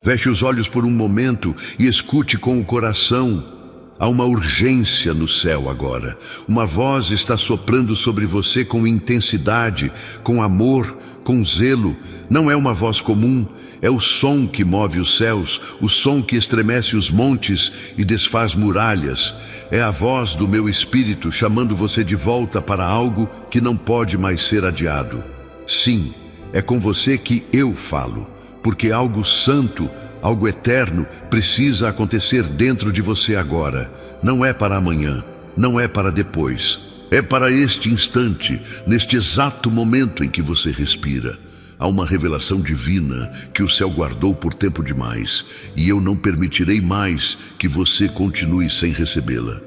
Feche os olhos por um momento e escute com o coração. Há uma urgência no céu agora. Uma voz está soprando sobre você com intensidade, com amor, com zelo. Não é uma voz comum, é o som que move os céus, o som que estremece os montes e desfaz muralhas. É a voz do meu espírito chamando você de volta para algo que não pode mais ser adiado. Sim, é com você que eu falo, porque algo santo, algo eterno precisa acontecer dentro de você agora. Não é para amanhã, não é para depois. É para este instante, neste exato momento em que você respira. Há uma revelação divina que o céu guardou por tempo demais, e eu não permitirei mais que você continue sem recebê-la.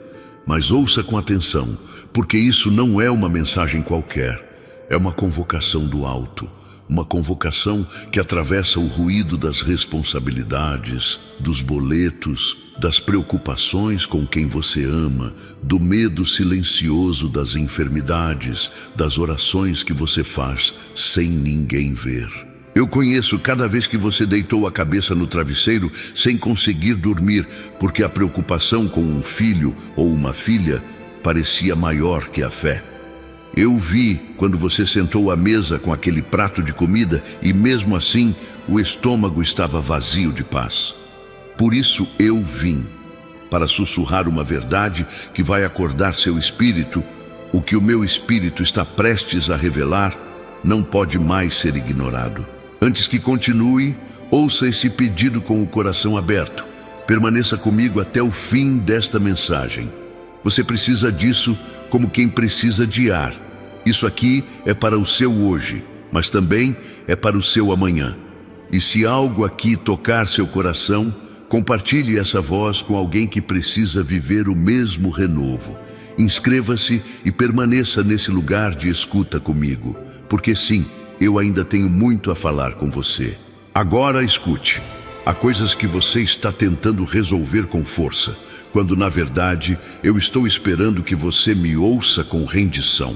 Mas ouça com atenção, porque isso não é uma mensagem qualquer. É uma convocação do alto. Uma convocação que atravessa o ruído das responsabilidades, dos boletos, das preocupações com quem você ama, do medo silencioso das enfermidades, das orações que você faz sem ninguém ver. Eu conheço cada vez que você deitou a cabeça no travesseiro sem conseguir dormir, porque a preocupação com um filho ou uma filha parecia maior que a fé. Eu vi quando você sentou à mesa com aquele prato de comida e mesmo assim o estômago estava vazio de paz. Por isso eu vim, para sussurrar uma verdade que vai acordar seu espírito. O que o meu espírito está prestes a revelar não pode mais ser ignorado. Antes que continue, ouça esse pedido com o coração aberto. Permaneça comigo até o fim desta mensagem. Você precisa disso como quem precisa de ar. Isso aqui é para o seu hoje, mas também é para o seu amanhã. E se algo aqui tocar seu coração, compartilhe essa voz com alguém que precisa viver o mesmo renovo. Inscreva-se e permaneça nesse lugar de escuta comigo, porque sim, eu ainda tenho muito a falar com você. Agora escute. Há coisas que você está tentando resolver com força, quando na verdade eu estou esperando que você me ouça com rendição.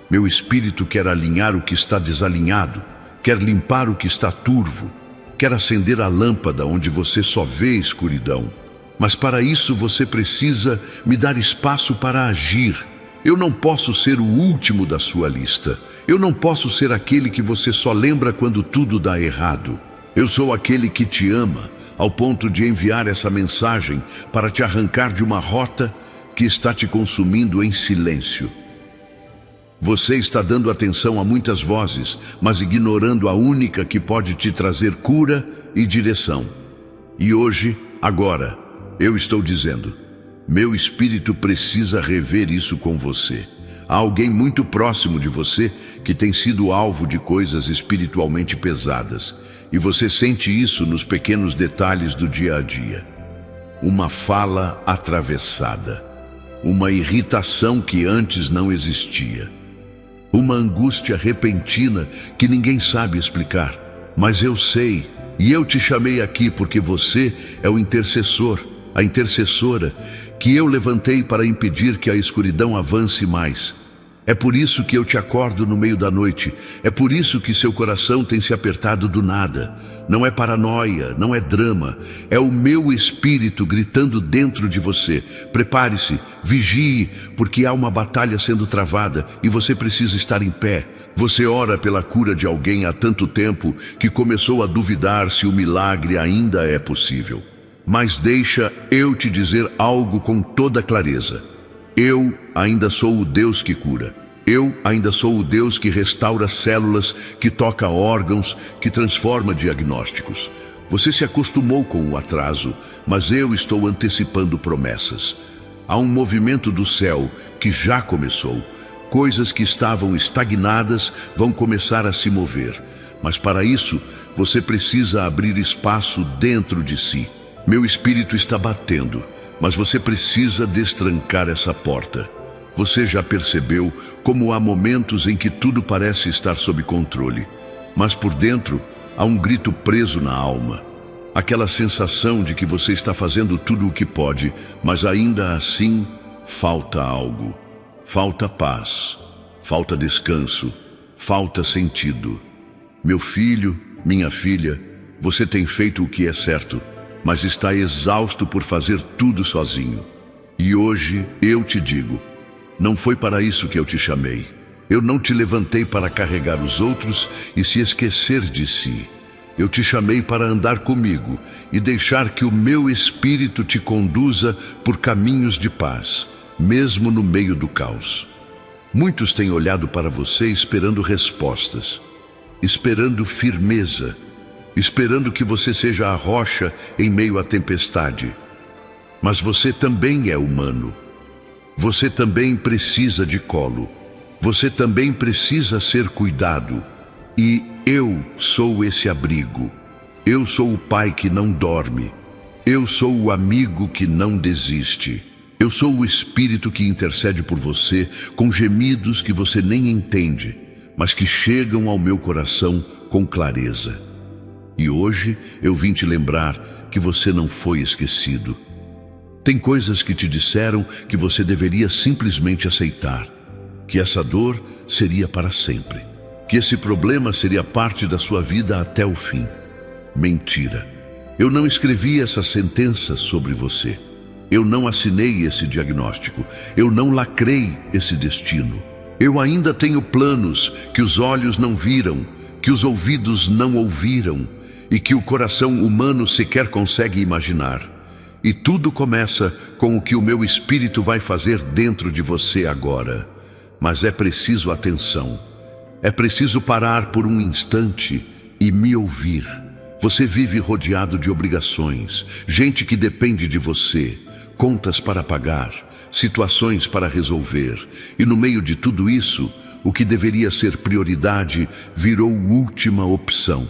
Meu espírito quer alinhar o que está desalinhado, quer limpar o que está turvo, quer acender a lâmpada onde você só vê escuridão. Mas para isso você precisa me dar espaço para agir. Eu não posso ser o último da sua lista. Eu não posso ser aquele que você só lembra quando tudo dá errado. Eu sou aquele que te ama, ao ponto de enviar essa mensagem para te arrancar de uma rota que está te consumindo em silêncio. Você está dando atenção a muitas vozes, mas ignorando a única que pode te trazer cura e direção. E hoje, agora, eu estou dizendo, meu espírito precisa rever isso com você. Há alguém muito próximo de você que tem sido alvo de coisas espiritualmente pesadas, e você sente isso nos pequenos detalhes do dia a dia. Uma fala atravessada, uma irritação que antes não existia. Uma angústia repentina que ninguém sabe explicar. Mas eu sei, e eu te chamei aqui porque você é o intercessor, a intercessora, que eu levantei para impedir que a escuridão avance mais. É por isso que eu te acordo no meio da noite. É por isso que seu coração tem se apertado do nada. Não é paranoia, não é drama. É o meu espírito gritando dentro de você. Prepare-se, vigie, porque há uma batalha sendo travada e você precisa estar em pé. Você ora pela cura de alguém há tanto tempo que começou a duvidar se o milagre ainda é possível. Mas deixa eu te dizer algo com toda clareza. Eu ainda sou o Deus que cura. Eu ainda sou o Deus que restaura células, que toca órgãos, que transforma diagnósticos. Você se acostumou com o atraso, mas eu estou antecipando promessas. Há um movimento do céu que já começou. Coisas que estavam estagnadas vão começar a se mover. Mas para isso, você precisa abrir espaço dentro de si. Meu espírito está batendo, mas você precisa destrancar essa porta. Você já percebeu como há momentos em que tudo parece estar sob controle, mas por dentro há um grito preso na alma. Aquela sensação de que você está fazendo tudo o que pode, mas ainda assim falta algo. Falta paz, falta descanso, falta sentido. Meu filho, minha filha, Você tem feito o que é certo, mas está exausto por fazer tudo sozinho. E hoje eu te digo, não foi para isso que eu te chamei. Eu não te levantei para carregar os outros e se esquecer de si. Eu te chamei para andar comigo e deixar que o meu Espírito te conduza por caminhos de paz, mesmo no meio do caos. Muitos têm olhado para você esperando respostas, esperando firmeza, esperando que você seja a rocha em meio à tempestade. Mas você também é humano. Você também precisa de colo. Você também precisa ser cuidado. E eu sou esse abrigo. Eu sou o pai que não dorme. Eu sou o amigo que não desiste. Eu sou o Espírito que intercede por você com gemidos que você nem entende, mas que chegam ao meu coração com clareza. E hoje eu vim te lembrar que você não foi esquecido. Tem coisas que te disseram que você deveria simplesmente aceitar, que essa dor seria para sempre, que esse problema seria parte da sua vida até o fim. Mentira. Eu não escrevi essa sentença sobre você. Eu não assinei esse diagnóstico. Eu não lacrei esse destino. Eu ainda tenho planos que os olhos não viram, que os ouvidos não ouviram e que o coração humano sequer consegue imaginar. E tudo começa com o que o meu Espírito vai fazer dentro de você agora. Mas é preciso atenção. É preciso parar por um instante e me ouvir. Você vive rodeado de obrigações, gente que depende de você, contas para pagar, situações para resolver. E no meio de tudo isso, o que deveria ser prioridade virou última opção.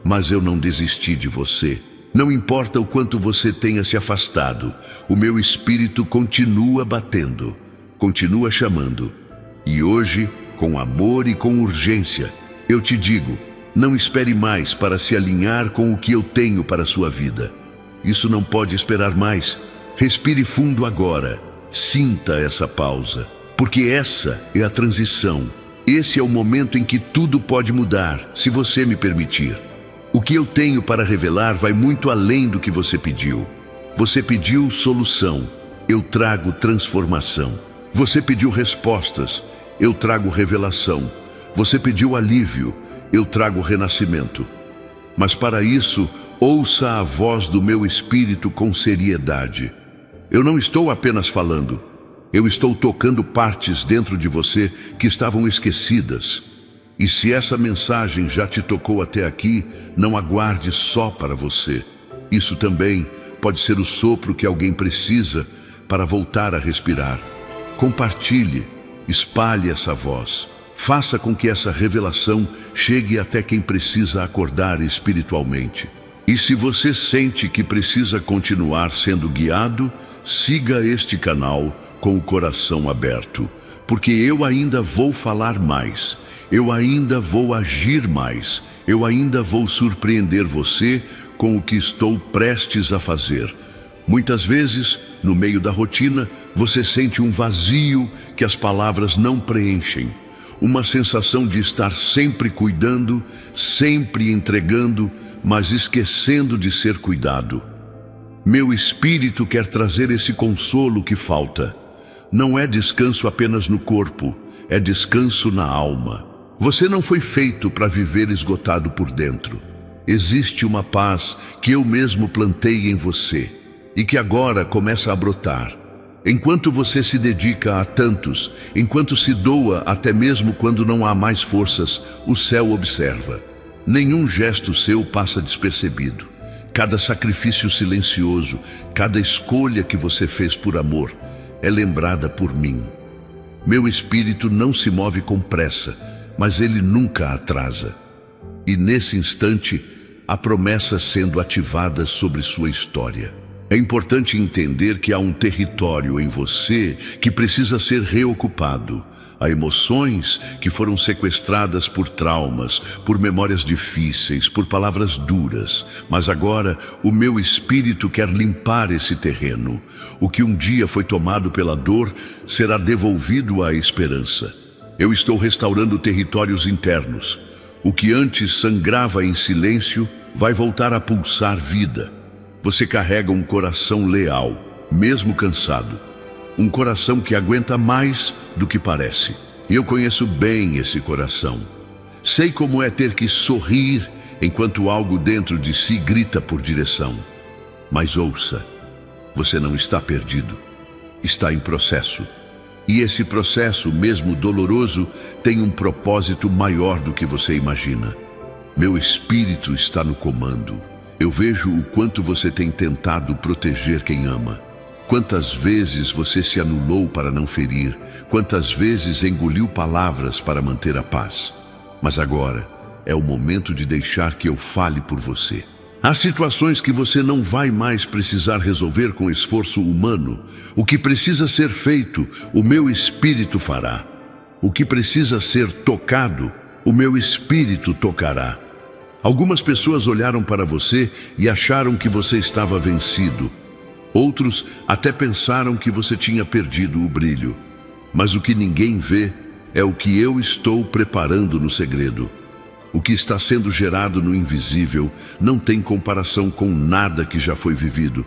Mas eu não desisti de você. Não importa o quanto você tenha se afastado, o meu Espírito continua batendo, continua chamando. E hoje, com amor e com urgência, eu te digo, não espere mais para se alinhar com o que eu tenho para a sua vida. Isso não pode esperar mais. Respire fundo agora. Sinta essa pausa. Porque essa é a transição. Esse é o momento em que tudo pode mudar, se você me permitir. O que eu tenho para revelar vai muito além do que você pediu. Você pediu solução. Eu trago transformação. Você pediu respostas. Eu trago revelação. Você pediu alívio. Eu trago renascimento. Mas para isso, ouça a voz do meu Espírito com seriedade. Eu não estou apenas falando. Eu estou tocando partes dentro de você que estavam esquecidas. E se essa mensagem já te tocou até aqui, não aguarde só para você. Isso também pode ser o sopro que alguém precisa para voltar a respirar. Compartilhe, espalhe essa voz. Faça com que essa revelação chegue até quem precisa acordar espiritualmente. E se você sente que precisa continuar sendo guiado, siga este canal com o coração aberto, porque eu ainda vou falar mais, eu ainda vou agir mais, eu ainda vou surpreender você com o que estou prestes a fazer. Muitas vezes, no meio da rotina, você sente um vazio que as palavras não preenchem. Uma sensação de estar sempre cuidando, sempre entregando, mas esquecendo de ser cuidado. Meu Espírito quer trazer esse consolo que falta. Não é descanso apenas no corpo, é descanso na alma. Você não foi feito para viver esgotado por dentro. Existe uma paz que eu mesmo plantei em você e que agora começa a brotar. Enquanto você se dedica a tantos, enquanto se doa até mesmo quando não há mais forças, o céu observa. Nenhum gesto seu passa despercebido. Cada sacrifício silencioso, cada escolha que você fez por amor, é lembrada por mim. Meu Espírito não se move com pressa, mas ele nunca atrasa. E nesse instante, há promessas sendo ativadas sobre sua história. É importante entender que há um território em você que precisa ser reocupado. Há emoções que foram sequestradas por traumas, por memórias difíceis, por palavras duras. Mas agora o meu Espírito quer limpar esse terreno. O que um dia foi tomado pela dor será devolvido à esperança. Eu estou restaurando territórios internos. O que antes sangrava em silêncio, vai voltar a pulsar vida. Você carrega um coração leal, mesmo cansado. Um coração que aguenta mais do que parece. E eu conheço bem esse coração. Sei como é ter que sorrir enquanto algo dentro de si grita por direção. Mas ouça, você não está perdido. Está em processo. E esse processo, mesmo doloroso, tem um propósito maior do que você imagina. Meu espírito está no comando. Eu vejo o quanto você tem tentado proteger quem ama. Quantas vezes você se anulou para não ferir, quantas vezes engoliu palavras para manter a paz. Mas agora é o momento de deixar que eu fale por você. Há situações que você não vai mais precisar resolver com esforço humano. O que precisa ser feito, o meu espírito fará. O que precisa ser tocado, o meu espírito tocará. Algumas pessoas olharam para você e acharam que você estava vencido. Outros até pensaram que você tinha perdido o brilho. Mas o que ninguém vê é o que eu estou preparando no segredo. O que está sendo gerado no invisível não tem comparação com nada que já foi vivido.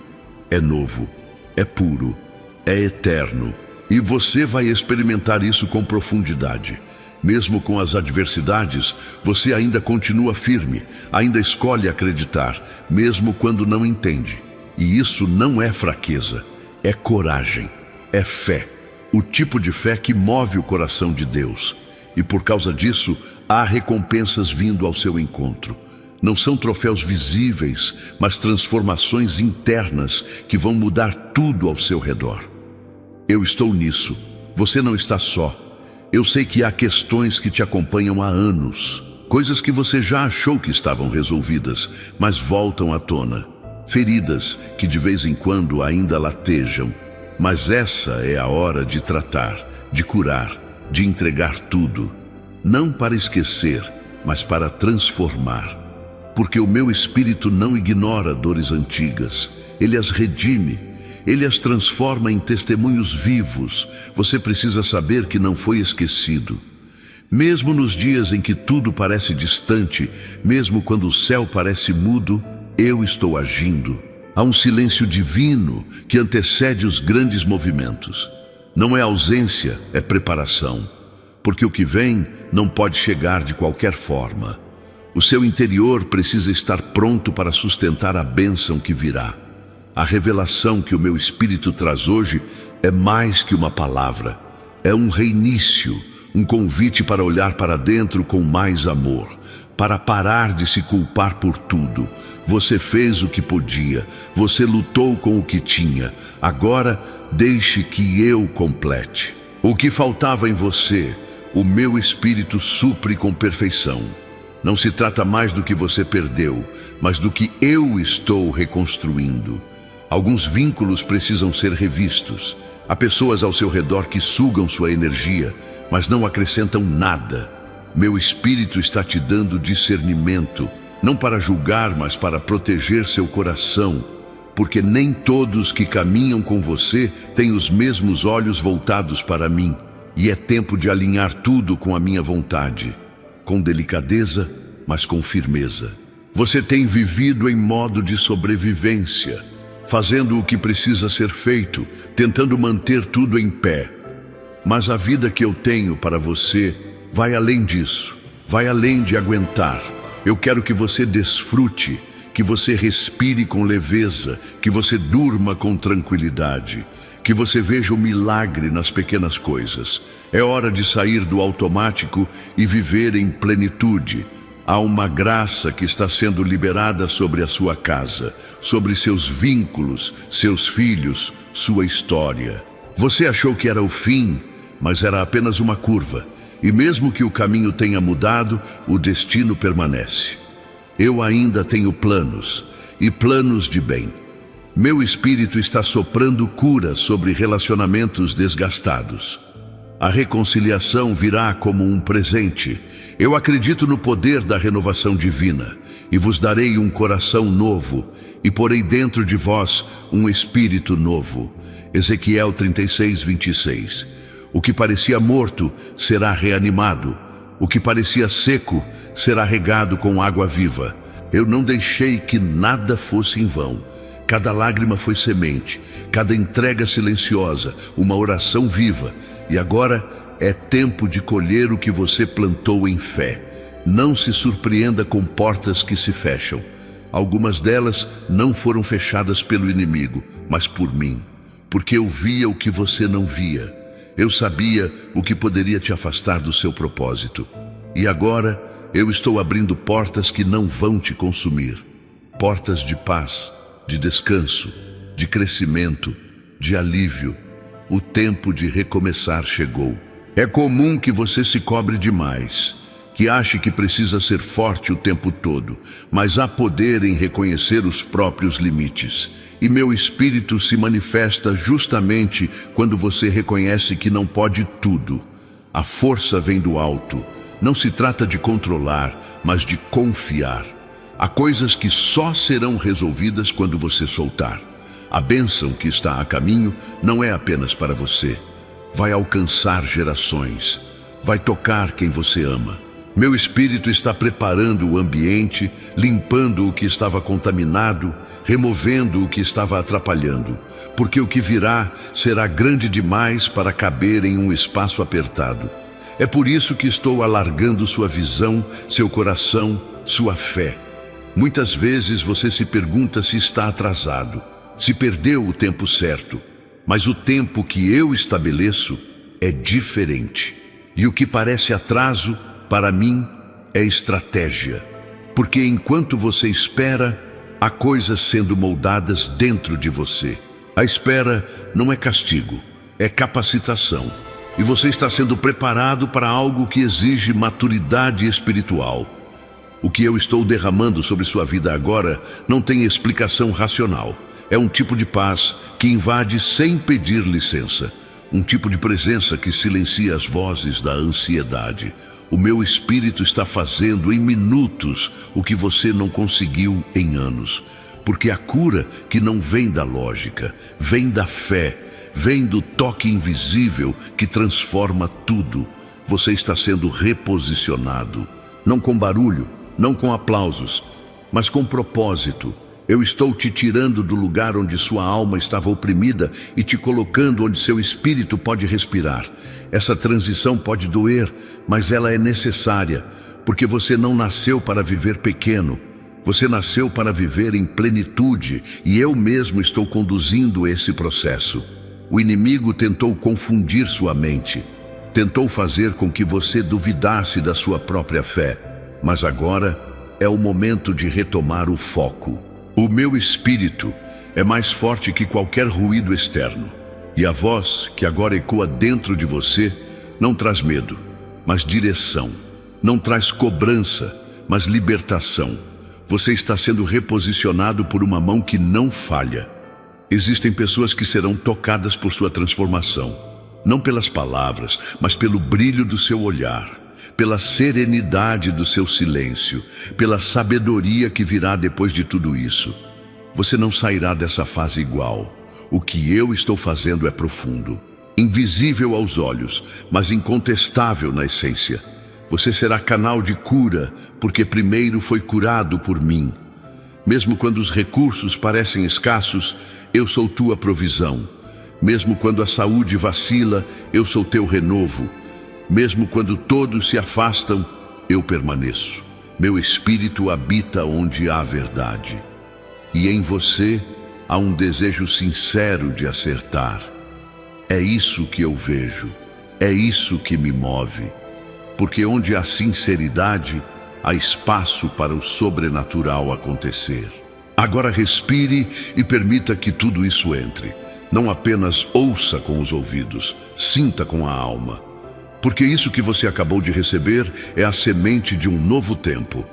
É novo, é puro, é eterno. E você vai experimentar isso com profundidade. Mesmo com as adversidades, você ainda continua firme, ainda escolhe acreditar, mesmo quando não entende. E isso não é fraqueza, é coragem, é fé. O tipo de fé que move o coração de Deus. E por causa disso, há recompensas vindo ao seu encontro. Não são troféus visíveis, mas transformações internas que vão mudar tudo ao seu redor. Eu estou nisso. Você não está só. Eu sei que há questões que te acompanham há anos. Coisas que você já achou que estavam resolvidas, mas voltam à tona. Feridas que de vez em quando ainda latejam. Mas essa é a hora de tratar, de curar, de entregar tudo, não para esquecer, mas para transformar. Porque o meu espírito não ignora dores antigas, ele as redime, ele as transforma em testemunhos vivos. Você precisa saber que não foi esquecido. Mesmo nos dias em que tudo parece distante, mesmo quando o céu parece mudo, eu estou agindo. Há um silêncio divino que antecede os grandes movimentos. Não é ausência, é preparação. Porque o que vem não pode chegar de qualquer forma. O seu interior precisa estar pronto para sustentar a bênção que virá. A revelação que o meu espírito traz hoje é mais que uma palavra. É um reinício, um convite para olhar para dentro com mais amor, para parar de se culpar por tudo. Você fez o que podia, você lutou com o que tinha. Agora, deixe que eu complete. O que faltava em você, o meu espírito supre com perfeição. Não se trata mais do que você perdeu, mas do que eu estou reconstruindo. Alguns vínculos precisam ser revistos. Há pessoas ao seu redor que sugam sua energia, mas não acrescentam nada. Meu espírito está te dando discernimento, não para julgar, mas para proteger seu coração. Porque nem todos que caminham com você têm os mesmos olhos voltados para mim. E é tempo de alinhar tudo com a minha vontade. Com delicadeza, mas com firmeza. Você tem vivido em modo de sobrevivência, fazendo o que precisa ser feito, tentando manter tudo em pé. Mas a vida que eu tenho para você vai além disso, vai além de aguentar. Eu quero que você desfrute, que você respire com leveza, que você durma com tranquilidade, que você veja o milagre nas pequenas coisas. É hora de sair do automático e viver em plenitude. Há uma graça que está sendo liberada sobre a sua casa, sobre seus vínculos, seus filhos, sua história. Você achou que era o fim, mas era apenas uma curva. E mesmo que o caminho tenha mudado, o destino permanece. Eu ainda tenho planos, e planos de bem. Meu espírito está soprando cura sobre relacionamentos desgastados. A reconciliação virá como um presente. Eu acredito no poder da renovação divina, e vos darei um coração novo, e porei dentro de vós um espírito novo. Ezequiel 36, 26. O que parecia morto será reanimado. O que parecia seco será regado com água viva. Eu não deixei que nada fosse em vão. Cada lágrima foi semente, cada entrega silenciosa, uma oração viva. E agora é tempo de colher o que você plantou em fé. Não se surpreenda com portas que se fecham. Algumas delas não foram fechadas pelo inimigo, mas por mim. Porque eu via o que você não via. Eu sabia o que poderia te afastar do seu propósito. E agora eu estou abrindo portas que não vão te consumir. Portas de paz, de descanso, de crescimento, de alívio. O tempo de recomeçar chegou. É comum que você se cobre demais, que ache que precisa ser forte o tempo todo, mas há poder em reconhecer os próprios limites. E meu espírito se manifesta justamente quando você reconhece que não pode tudo. A força vem do alto. Não se trata de controlar, mas de confiar. Há coisas que só serão resolvidas quando você soltar. A bênção que está a caminho não é apenas para você. Vai alcançar gerações. Vai tocar quem você ama. Meu espírito está preparando o ambiente, limpando o que estava contaminado, removendo o que estava atrapalhando, porque o que virá será grande demais para caber em um espaço apertado. É por isso que estou alargando sua visão, seu coração, sua fé. Muitas vezes você se pergunta se está atrasado, se perdeu o tempo certo, mas o tempo que eu estabeleço é diferente. E o que parece atraso, para mim, é estratégia. Porque enquanto você espera, há coisas sendo moldadas dentro de você. A espera não é castigo, é capacitação. E você está sendo preparado para algo que exige maturidade espiritual. O que eu estou derramando sobre sua vida agora não tem explicação racional. É um tipo de paz que invade sem pedir licença. Um tipo de presença que silencia as vozes da ansiedade. O meu espírito está fazendo em minutos o que você não conseguiu em anos. Porque a cura que não vem da lógica, vem da fé, vem do toque invisível que transforma tudo. Você está sendo reposicionado, não com barulho, não com aplausos, mas com propósito. Eu estou te tirando do lugar onde sua alma estava oprimida e te colocando onde seu espírito pode respirar. Essa transição pode doer, mas ela é necessária, porque você não nasceu para viver pequeno. Você nasceu para viver em plenitude, e eu mesmo estou conduzindo esse processo. O inimigo tentou confundir sua mente, tentou fazer com que você duvidasse da sua própria fé, mas agora é o momento de retomar o foco. O meu espírito é mais forte que qualquer ruído externo, e a voz que agora ecoa dentro de você não traz medo, mas direção. Não traz cobrança, mas libertação. Você está sendo reposicionado por uma mão que não falha. Existem pessoas que serão tocadas por sua transformação, não pelas palavras, mas pelo brilho do seu olhar, pela serenidade do seu silêncio, pela sabedoria que virá depois de tudo isso. Você não sairá dessa fase igual. O que eu estou fazendo é profundo, invisível aos olhos, mas incontestável na essência. Você será canal de cura, porque primeiro foi curado por mim. Mesmo quando os recursos parecem escassos, eu sou tua provisão. Mesmo quando a saúde vacila, eu sou teu renovo. Mesmo quando todos se afastam, eu permaneço. Meu espírito habita onde há verdade. E em você há um desejo sincero de acertar. É isso que eu vejo. É isso que me move. Porque onde há sinceridade, há espaço para o sobrenatural acontecer. Agora respire e permita que tudo isso entre. Não apenas ouça com os ouvidos, sinta com a alma. Porque isso que você acabou de receber é a semente de um novo tempo.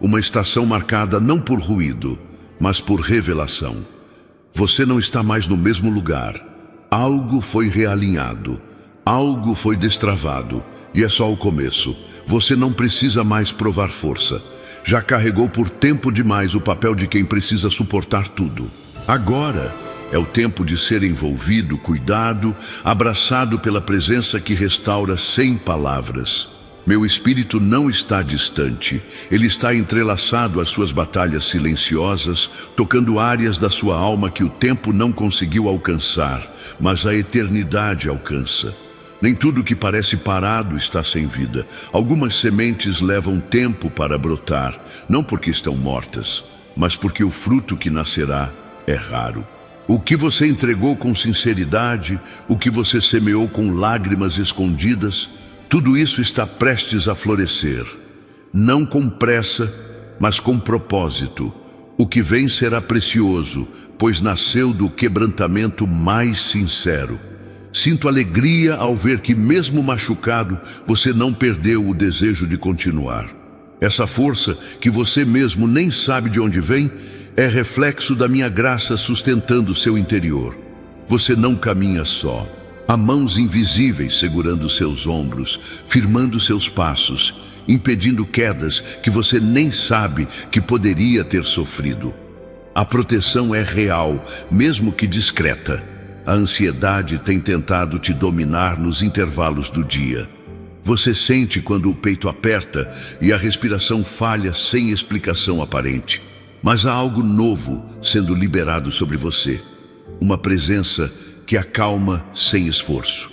Uma estação marcada não por ruído, mas por revelação. Você não está mais no mesmo lugar. Algo foi realinhado. Algo foi destravado. E é só o começo. Você não precisa mais provar força. Já carregou por tempo demais o papel de quem precisa suportar tudo. Agora é o tempo de ser envolvido, cuidado, abraçado pela presença que restaura sem palavras. Meu espírito não está distante. Ele está entrelaçado às suas batalhas silenciosas, tocando áreas da sua alma que o tempo não conseguiu alcançar, mas a eternidade alcança. Nem tudo que parece parado está sem vida. Algumas sementes levam tempo para brotar, não porque estão mortas, mas porque o fruto que nascerá é raro. O que você entregou com sinceridade, o que você semeou com lágrimas escondidas, tudo isso está prestes a florescer. Não com pressa, mas com propósito. O que vem será precioso, pois nasceu do quebrantamento mais sincero. Sinto alegria ao ver que, mesmo machucado, você não perdeu o desejo de continuar. Essa força, que você mesmo nem sabe de onde vem, é reflexo da minha graça sustentando seu interior. Você não caminha só. Há mãos invisíveis segurando seus ombros, firmando seus passos, impedindo quedas que você nem sabe que poderia ter sofrido. A proteção é real, mesmo que discreta. A ansiedade tem tentado te dominar nos intervalos do dia. Você sente quando o peito aperta e a respiração falha sem explicação aparente. Mas há algo novo sendo liberado sobre você. Uma presença que acalma sem esforço.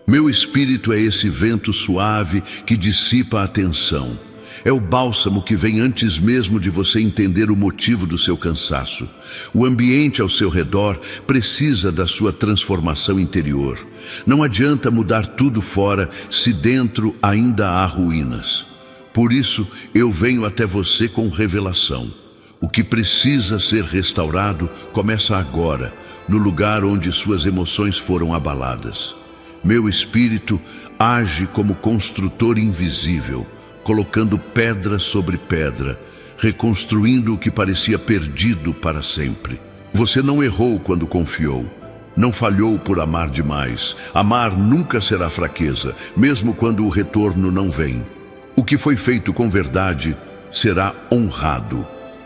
Meu espírito é esse vento suave que dissipa a tensão. É o bálsamo que vem antes mesmo de você entender o motivo do seu cansaço. O ambiente ao seu redor precisa da sua transformação interior. Não adianta mudar tudo fora se dentro ainda há ruínas. Por isso, eu venho até você com revelação. O que precisa ser restaurado começa agora, no lugar onde suas emoções foram abaladas. Meu espírito age como construtor invisível, colocando pedra sobre pedra, reconstruindo o que parecia perdido para sempre. Você não errou quando confiou, não falhou por amar demais. Amar nunca será fraqueza, mesmo quando o retorno não vem. O que foi feito com verdade será honrado.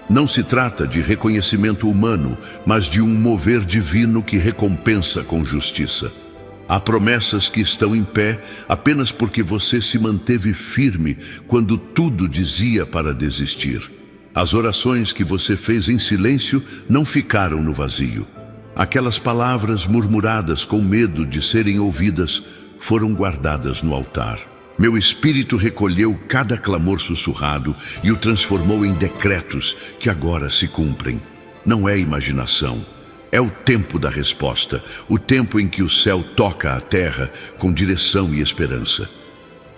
Não se trata de reconhecimento humano, mas de um mover divino que recompensa com justiça. Há promessas que estão em pé apenas porque você se manteve firme quando tudo dizia para desistir. As orações que você fez em silêncio não ficaram no vazio. Aquelas palavras murmuradas com medo de serem ouvidas foram guardadas no altar. Meu espírito recolheu cada clamor sussurrado e o transformou em decretos que agora se cumprem. Não é imaginação, é o tempo da resposta, o tempo em que o céu toca a terra com direção e esperança.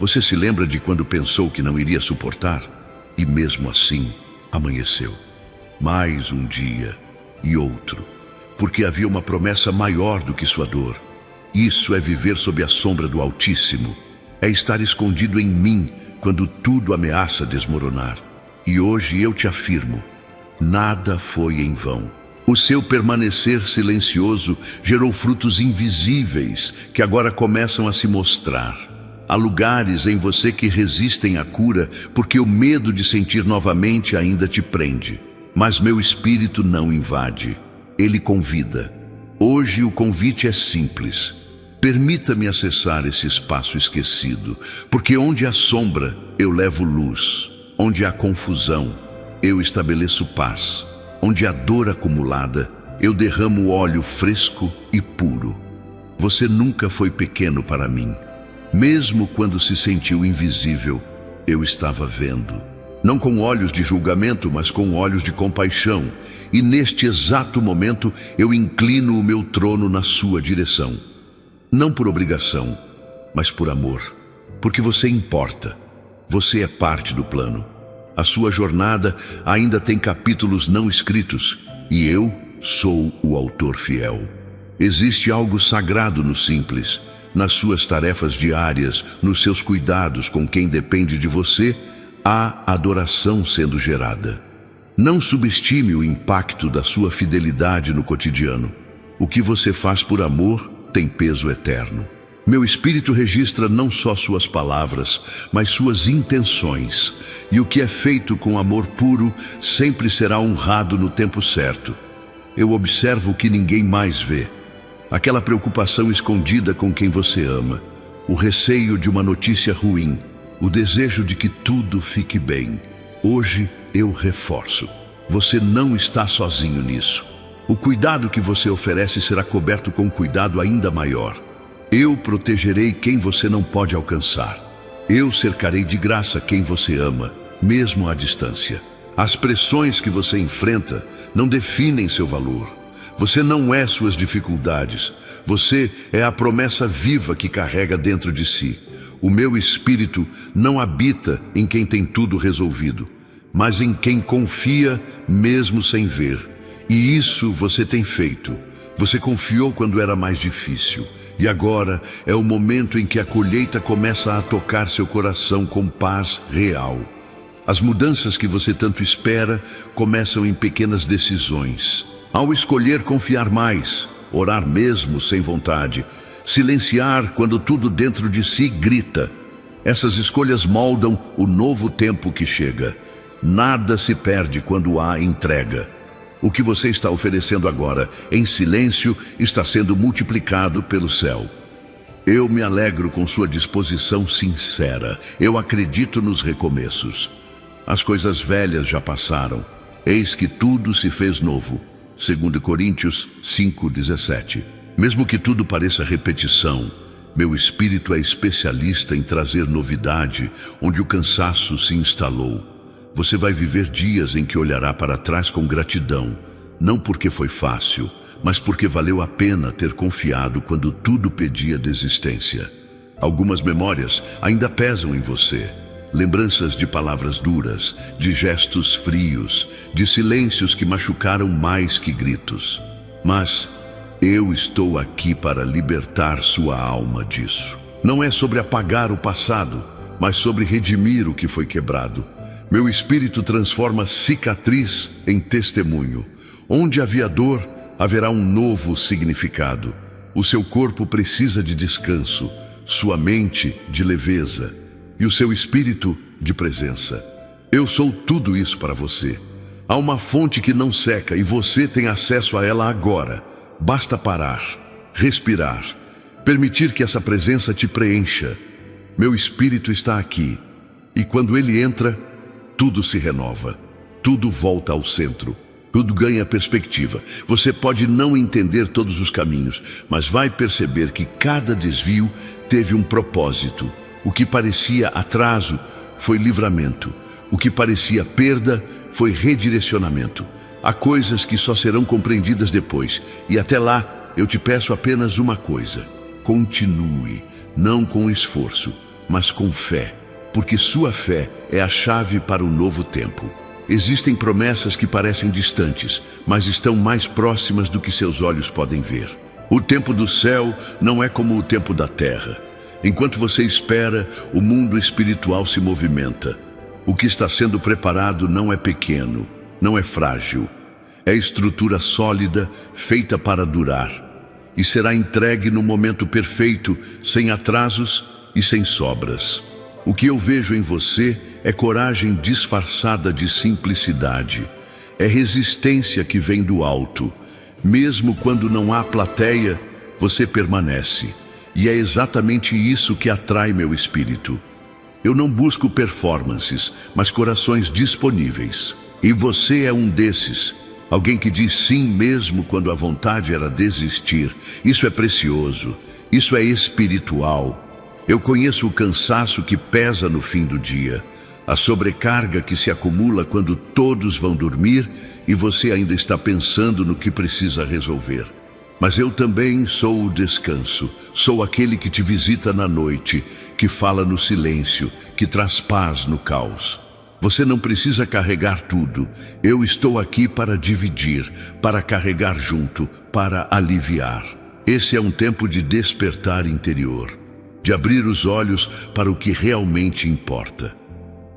Você se lembra de quando pensou que não iria suportar? E mesmo assim, amanheceu. Mais um dia e outro, porque havia uma promessa maior do que sua dor. Isso é viver sob a sombra do Altíssimo. É estar escondido em mim quando tudo ameaça desmoronar. E hoje eu te afirmo, nada foi em vão. O seu permanecer silencioso gerou frutos invisíveis que agora começam a se mostrar. Há lugares em você que resistem à cura porque o medo de sentir novamente ainda te prende. Mas meu espírito não invade, ele convida. Hoje o convite é simples. Permita-me acessar esse espaço esquecido, porque onde há sombra, eu levo luz. Onde há confusão, eu estabeleço paz. Onde há dor acumulada, eu derramo óleo fresco e puro. Você nunca foi pequeno para mim. Mesmo quando se sentiu invisível, eu estava vendo. Não com olhos de julgamento, mas com olhos de compaixão. E neste exato momento, eu inclino o meu trono na sua direção. Não por obrigação, mas por amor. Porque você importa. Você é parte do plano. A sua jornada ainda tem capítulos não escritos, e eu sou o autor fiel. Existe algo sagrado no simples, nas suas tarefas diárias, nos seus cuidados com quem depende de você, há adoração sendo gerada. Não subestime o impacto da sua fidelidade no cotidiano. O que você faz por amor tem peso eterno. Meu espírito registra não só suas palavras, mas suas intenções. E o que é feito com amor puro sempre será honrado no tempo certo. Eu observo o que ninguém mais vê. Aquela preocupação escondida com quem você ama. O receio de uma notícia ruim. o desejo de que tudo fique bem. Hoje eu reforço. Você não está sozinho nisso. O cuidado que você oferece será coberto com um cuidado ainda maior. Eu protegerei quem você não pode alcançar. Eu cercarei de graça quem você ama, mesmo à distância. As pressões que você enfrenta não definem seu valor. Você não é suas dificuldades. Você é a promessa viva que carrega dentro de si. O meu espírito não habita em quem tem tudo resolvido, mas em quem confia mesmo sem ver. E isso você tem feito. Você confiou quando era mais difícil. E agora é o momento em que a colheita começa a tocar seu coração com paz real. As mudanças que você tanto espera começam em pequenas decisões. Ao escolher confiar mais, orar mesmo sem vontade, silenciar quando tudo dentro de si grita. Essas escolhas moldam o novo tempo que chega. Nada se perde quando há entrega. O que você está oferecendo agora, em silêncio, está sendo multiplicado pelo céu. Eu me alegro com sua disposição sincera. Eu acredito nos recomeços. As coisas velhas já passaram. Eis que tudo se fez novo. 2 Coríntios 5:17. Mesmo que tudo pareça repetição, meu espírito é especialista em trazer novidade onde o cansaço se instalou. Você vai viver dias em que olhará para trás com gratidão, não porque foi fácil, mas porque valeu a pena ter confiado quando tudo pedia desistência. Algumas memórias ainda pesam em você. Lembranças de palavras duras, de gestos frios, de silêncios que machucaram mais que gritos. Mas eu estou aqui para libertar sua alma disso. Não é sobre apagar o passado, mas sobre redimir o que foi quebrado. Meu espírito transforma cicatriz em testemunho. Onde havia dor, haverá um novo significado. O seu corpo precisa de descanso, sua mente de leveza e o seu espírito de presença. Eu sou tudo isso para você. Há uma fonte que não seca e você tem acesso a ela agora. Basta parar, respirar, permitir que essa presença te preencha. Meu espírito está aqui e quando ele entra, tudo se renova, tudo volta ao centro, tudo ganha perspectiva. Você pode não entender todos os caminhos, mas vai perceber que cada desvio teve um propósito. O que parecia atraso foi livramento. O que parecia perda foi redirecionamento. Há coisas que só serão compreendidas depois. E até lá, eu te peço apenas uma coisa. Continue, não com esforço, mas com fé. Porque sua fé é a chave para o novo tempo. Existem promessas que parecem distantes, mas estão mais próximas do que seus olhos podem ver. O tempo do céu não é como o tempo da terra. Enquanto você espera, o mundo espiritual se movimenta. O que está sendo preparado não é pequeno, não é frágil. É estrutura sólida, feita para durar. E será entregue no momento perfeito, sem atrasos e sem sobras. O que eu vejo em você é coragem disfarçada de simplicidade. É resistência que vem do alto. Mesmo quando não há plateia, você permanece. E é exatamente isso que atrai meu espírito. Eu não busco performances, mas corações disponíveis. E você é um desses. Alguém que diz sim mesmo quando a vontade era desistir. Isso é precioso. Isso é espiritual. Eu conheço o cansaço que pesa no fim do dia. A sobrecarga que se acumula quando todos vão dormir e você ainda está pensando no que precisa resolver. Mas eu também sou o descanso, sou aquele que te visita na noite, que fala no silêncio, que traz paz no caos. Você não precisa carregar tudo, eu estou aqui para dividir, para carregar junto, para aliviar. Esse é um tempo de despertar interior, de abrir os olhos para o que realmente importa.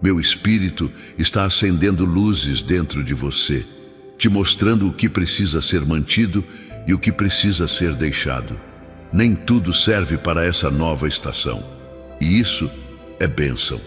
Meu espírito está acendendo luzes dentro de você, te mostrando o que precisa ser mantido e o que precisa ser deixado. Nem tudo serve para essa nova estação. E isso é bênção.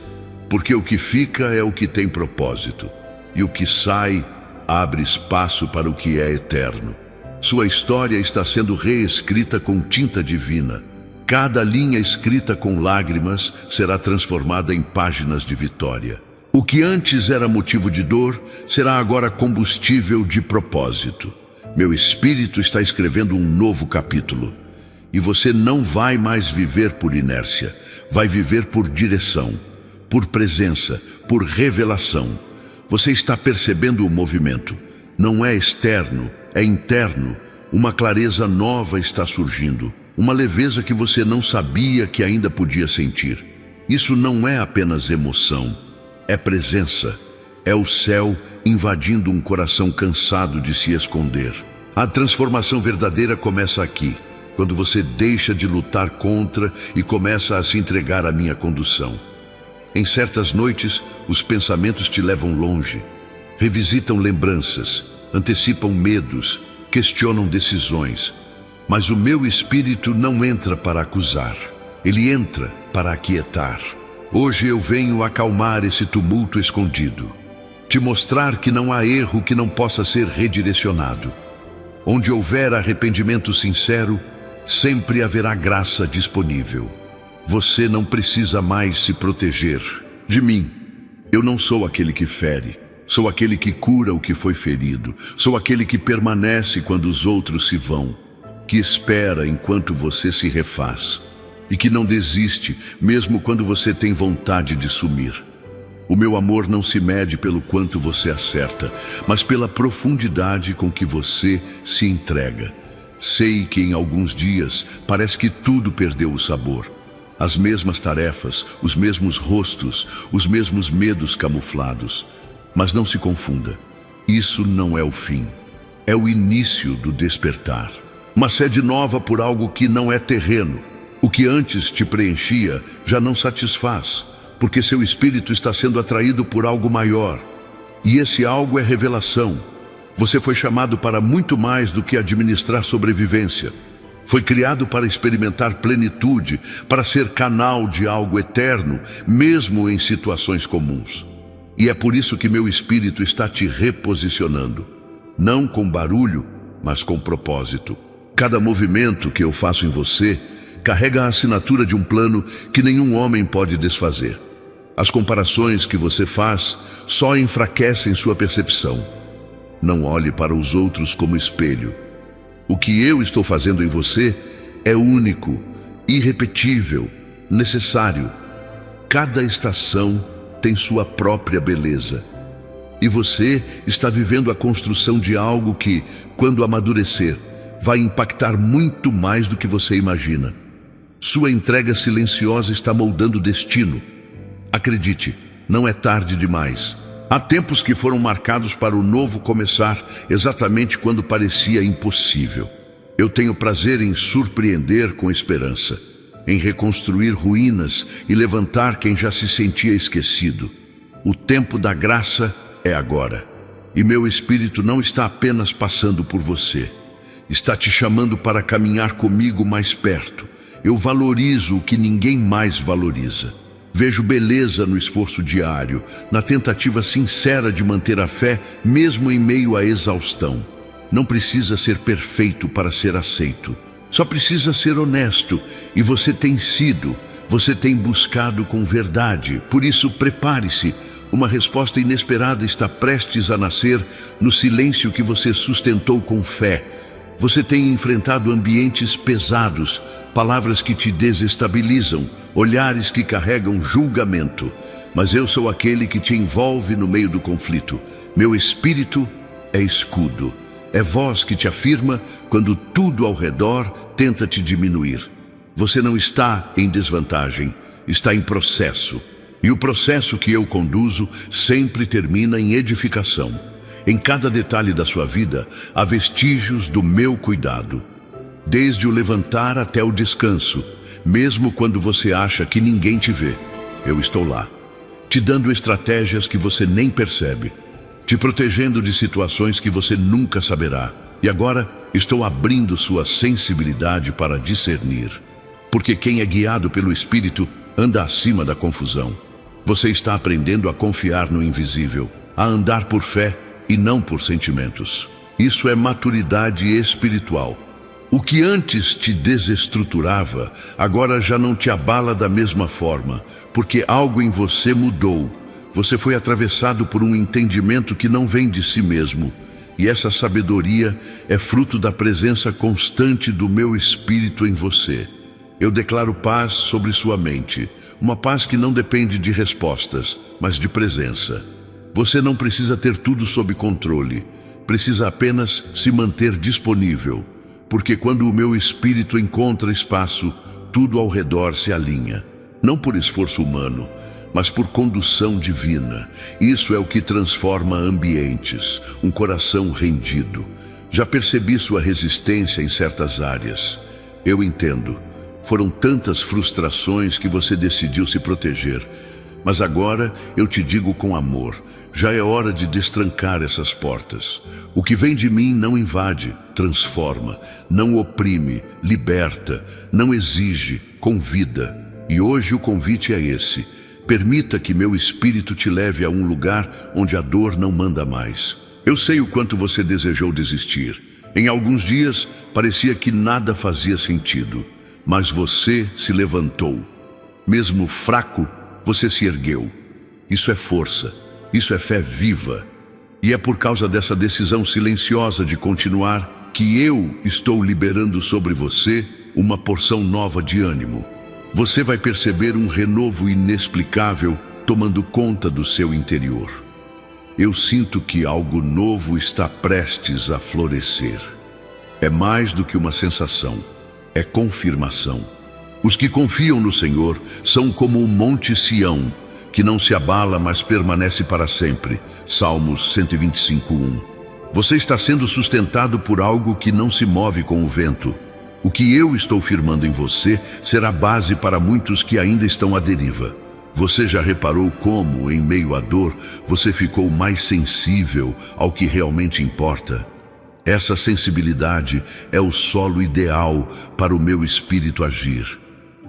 Porque o que fica é o que tem propósito. E o que sai abre espaço para o que é eterno. Sua história está sendo reescrita com tinta divina. Cada linha escrita com lágrimas será transformada em páginas de vitória. O que antes era motivo de dor, será agora combustível de propósito. Meu espírito está escrevendo um novo capítulo. E você não vai mais viver por inércia, vai viver por direção, por presença, por revelação. Você está percebendo o movimento. Não é externo, é interno. Uma clareza nova está surgindo. Uma leveza que você não sabia que ainda podia sentir. Isso não é apenas emoção, é presença. É o céu invadindo um coração cansado de se esconder. A transformação verdadeira começa aqui, quando você deixa de lutar contra e começa a se entregar à minha condução. Em certas noites, os pensamentos te levam longe, revisitam lembranças, antecipam medos, questionam decisões. Mas o meu espírito não entra para acusar, ele entra para aquietar. Hoje eu venho acalmar esse tumulto escondido, te mostrar que não há erro que não possa ser redirecionado. Onde houver arrependimento sincero, sempre haverá graça disponível. Você não precisa mais se proteger de mim. Eu não sou aquele que fere, sou aquele que cura o que foi ferido, sou aquele que permanece quando os outros se vão, que espera enquanto você se refaz e que não desiste mesmo quando você tem vontade de sumir. O meu amor não se mede pelo quanto você acerta, mas pela profundidade com que você se entrega. Sei que em alguns dias parece que tudo perdeu o sabor. As mesmas tarefas, os mesmos rostos, os mesmos medos camuflados. Mas não se confunda, isso não é o fim, é o início do despertar. Uma sede nova por algo que não é terreno. O que antes te preenchia já não satisfaz, porque seu espírito está sendo atraído por algo maior. E esse algo é revelação. Você foi chamado para muito mais do que administrar sobrevivência. Foi criado para experimentar plenitude, para ser canal de algo eterno, mesmo em situações comuns. E é por isso que meu espírito está te reposicionando. Não com barulho, mas com propósito. Cada movimento que eu faço em você carrega a assinatura de um plano que nenhum homem pode desfazer. As comparações que você faz só enfraquecem sua percepção. Não olhe para os outros como espelho. O que eu estou fazendo em você é único, irrepetível, necessário. Cada estação tem sua própria beleza. E você está vivendo a construção de algo que, quando amadurecer, vai impactar muito mais do que você imagina. Sua entrega silenciosa está moldando o destino. Acredite, não é tarde demais. Há tempos que foram marcados para o novo começar exatamente quando parecia impossível. Eu tenho prazer em surpreender com esperança, em reconstruir ruínas e levantar quem já se sentia esquecido. O tempo da graça é agora. E meu espírito não está apenas passando por você. Está te chamando para caminhar comigo mais perto. Eu valorizo o que ninguém mais valoriza. Vejo beleza no esforço diário, na tentativa sincera de manter a fé, mesmo em meio à exaustão. Não precisa ser perfeito para ser aceito. Só precisa ser honesto, e você tem sido, você tem buscado com verdade. Por isso, prepare-se. Uma resposta inesperada está prestes a nascer no silêncio que você sustentou com fé. Você tem enfrentado ambientes pesados, palavras que te desestabilizam, olhares que carregam julgamento. Mas eu sou aquele que te envolve no meio do conflito. Meu espírito é escudo. É voz que te afirma quando tudo ao redor tenta te diminuir. Você não está em desvantagem, está em processo. E o processo que eu conduzo sempre termina em edificação. Em cada detalhe da sua vida, há vestígios do meu cuidado. Desde o levantar até o descanso, mesmo quando você acha que ninguém te vê, eu estou lá, te dando estratégias que você nem percebe, te protegendo de situações que você nunca saberá. E agora estou abrindo sua sensibilidade para discernir. Porque quem é guiado pelo Espírito anda acima da confusão. Você está aprendendo a confiar no invisível, a andar por fé e não por sentimentos. Isso é maturidade espiritual. O que antes te desestruturava, agora já não te abala da mesma forma, porque algo em você mudou. Você foi atravessado por um entendimento que não vem de si mesmo. E essa sabedoria é fruto da presença constante do meu Espírito em você. Eu declaro paz sobre sua mente, uma paz que não depende de respostas, mas de presença. Você não precisa ter tudo sob controle, precisa apenas se manter disponível, porque quando o meu Espírito encontra espaço, tudo ao redor se alinha, não por esforço humano, mas por condução divina. Isso é o que transforma ambientes, um coração rendido. Já percebi sua resistência em certas áreas. Eu entendo. Foram tantas frustrações que você decidiu se proteger. Mas agora eu te digo com amor, já é hora de destrancar essas portas. O que vem de mim não invade, transforma, não oprime, liberta, não exige, convida. E hoje o convite é esse. Permita que meu Espírito te leve a um lugar onde a dor não manda mais. Eu sei o quanto você desejou desistir. Em alguns dias, parecia que nada fazia sentido. Mas você se levantou. Mesmo fraco, você se ergueu. Isso é força. Isso é fé viva. E é por causa dessa decisão silenciosa de continuar que eu estou liberando sobre você uma porção nova de ânimo. Você vai perceber um renovo inexplicável tomando conta do seu interior. Eu sinto que algo novo está prestes a florescer. É mais do que uma sensação, é confirmação. Os que confiam no Senhor são como o Monte Sião, que não se abala, mas permanece para sempre. Salmos 125:1. Você está sendo sustentado por algo que não se move com o vento. O que eu estou firmando em você será base para muitos que ainda estão à deriva. Você já reparou como, em meio à dor, você ficou mais sensível ao que realmente importa? Essa sensibilidade é o solo ideal para o meu espírito agir.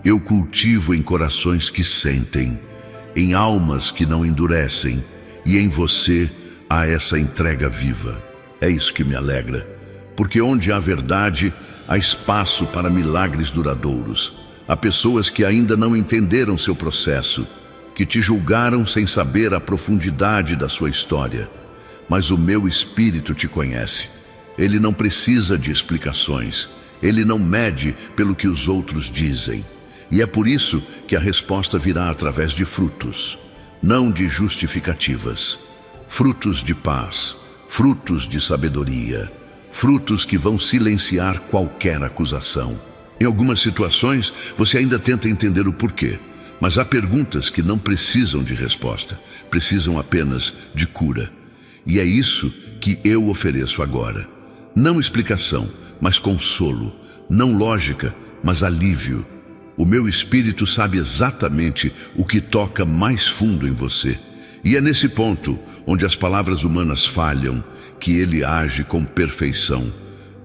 Eu cultivo em corações que sentem, em almas que não endurecem, e em você há essa entrega viva. É isso que me alegra, porque onde há verdade, há espaço para milagres duradouros. Há pessoas que ainda não entenderam seu processo, que te julgaram sem saber a profundidade da sua história. Mas o meu Espírito te conhece. Ele não precisa de explicações. Ele não mede pelo que os outros dizem. E é por isso que a resposta virá através de frutos, não de justificativas. Frutos de paz, frutos de sabedoria, frutos que vão silenciar qualquer acusação. Em algumas situações, você ainda tenta entender o porquê, mas há perguntas que não precisam de resposta, precisam apenas de cura. E é isso que eu ofereço agora. Não explicação, mas consolo. Não lógica, mas alívio. O meu Espírito sabe exatamente o que toca mais fundo em você. E é nesse ponto, onde as palavras humanas falham, que ele age com perfeição.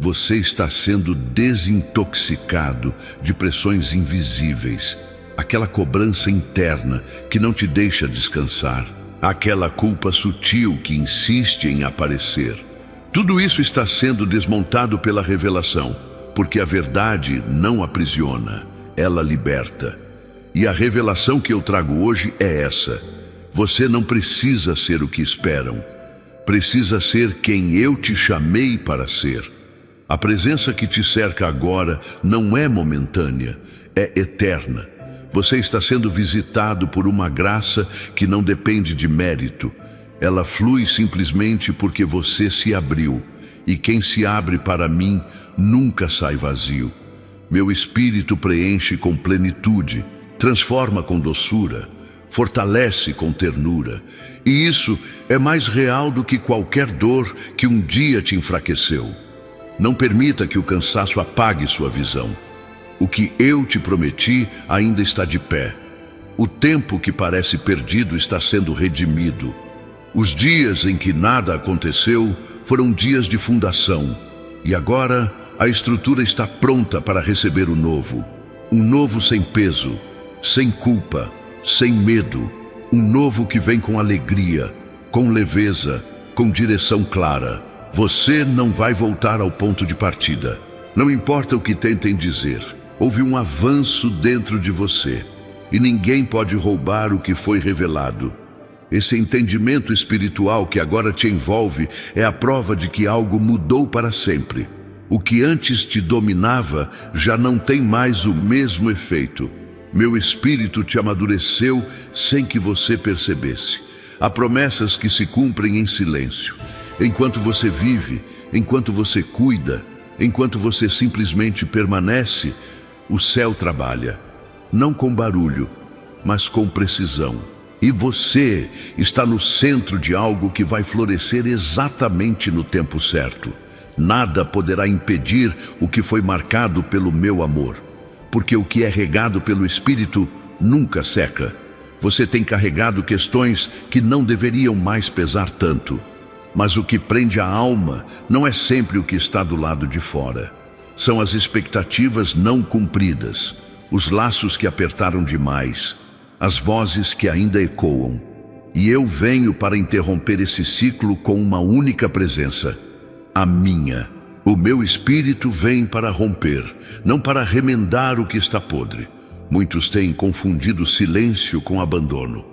Você está sendo desintoxicado de pressões invisíveis, aquela cobrança interna que não te deixa descansar, aquela culpa sutil que insiste em aparecer. Tudo isso está sendo desmontado pela revelação, porque a verdade não aprisiona, ela liberta. E a revelação que eu trago hoje é essa: você não precisa ser o que esperam. Precisa ser quem eu te chamei para ser. A presença que te cerca agora não é momentânea, é eterna. Você está sendo visitado por uma graça que não depende de mérito. Ela flui simplesmente porque você se abriu. E quem se abre para mim nunca sai vazio. Meu Espírito preenche com plenitude, transforma com doçura, fortalece com ternura. E isso é mais real do que qualquer dor que um dia te enfraqueceu. Não permita que o cansaço apague sua visão. O que eu te prometi ainda está de pé. O tempo que parece perdido está sendo redimido. Os dias em que nada aconteceu foram dias de fundação. E agora a estrutura está pronta para receber o novo. Um novo sem peso, sem culpa, sem medo. Um novo que vem com alegria, com leveza, com direção clara. Você não vai voltar ao ponto de partida. Não importa o que tentem dizer, houve um avanço dentro de você, e ninguém pode roubar o que foi revelado. Esse entendimento espiritual que agora te envolve é a prova de que algo mudou para sempre. O que antes te dominava já não tem mais o mesmo efeito. Meu espírito te amadureceu sem que você percebesse. Há promessas que se cumprem em silêncio. Enquanto você vive, enquanto você cuida, enquanto você simplesmente permanece, o céu trabalha. Não com barulho, mas com precisão. E você está no centro de algo que vai florescer exatamente no tempo certo. Nada poderá impedir o que foi marcado pelo meu amor, porque o que é regado pelo Espírito nunca seca. Você tem carregado questões que não deveriam mais pesar tanto. Mas o que prende a alma não é sempre o que está do lado de fora. São as expectativas não cumpridas, os laços que apertaram demais, as vozes que ainda ecoam. E eu venho para interromper esse ciclo com uma única presença, a minha. O meu espírito vem para romper, não para remendar o que está podre. Muitos têm confundido silêncio com abandono,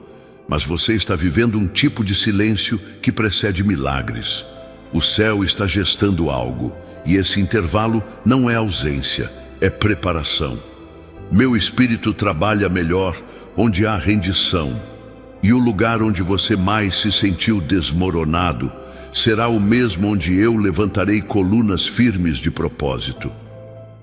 mas você está vivendo um tipo de silêncio que precede milagres. O céu está gestando algo, e esse intervalo não é ausência, é preparação. Meu espírito trabalha melhor onde há rendição, e o lugar onde você mais se sentiu desmoronado será o mesmo onde eu levantarei colunas firmes de propósito.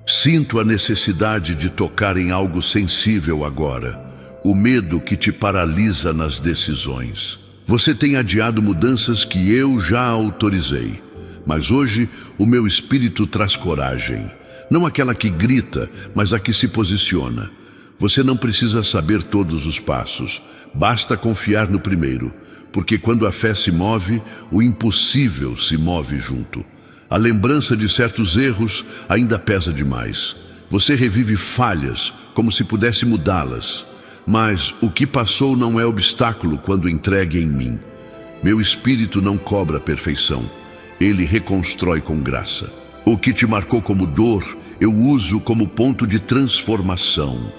Sinto a necessidade de tocar em algo sensível agora, o medo que te paralisa nas decisões. Você tem adiado mudanças que eu já autorizei, mas hoje o meu espírito traz coragem, não aquela que grita, mas a que se posiciona. Você não precisa saber todos os passos, basta confiar no primeiro, porque quando a fé se move, o impossível se move junto. A lembrança de certos erros ainda pesa demais. Você revive falhas como se pudesse mudá-las, mas o que passou não é obstáculo quando entregue em mim. Meu espírito não cobra perfeição, ele reconstrói com graça. O que te marcou como dor, eu uso como ponto de transformação.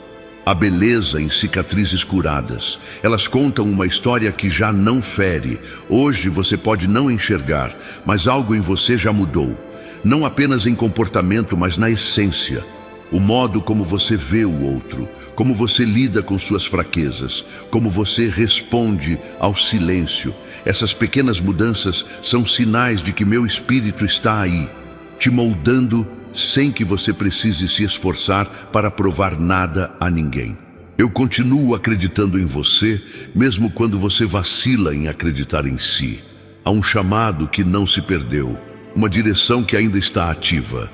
A beleza em cicatrizes curadas. Elas contam uma história que já não fere. Hoje você pode não enxergar, mas algo em você já mudou. Não apenas em comportamento, mas na essência. O modo como você vê o outro, como você lida com suas fraquezas, como você responde ao silêncio. Essas pequenas mudanças são sinais de que meu espírito está aí, te moldando sem que você precise se esforçar para provar nada a ninguém. Eu continuo acreditando em você, mesmo quando você vacila em acreditar em si. Há um chamado que não se perdeu, uma direção que ainda está ativa.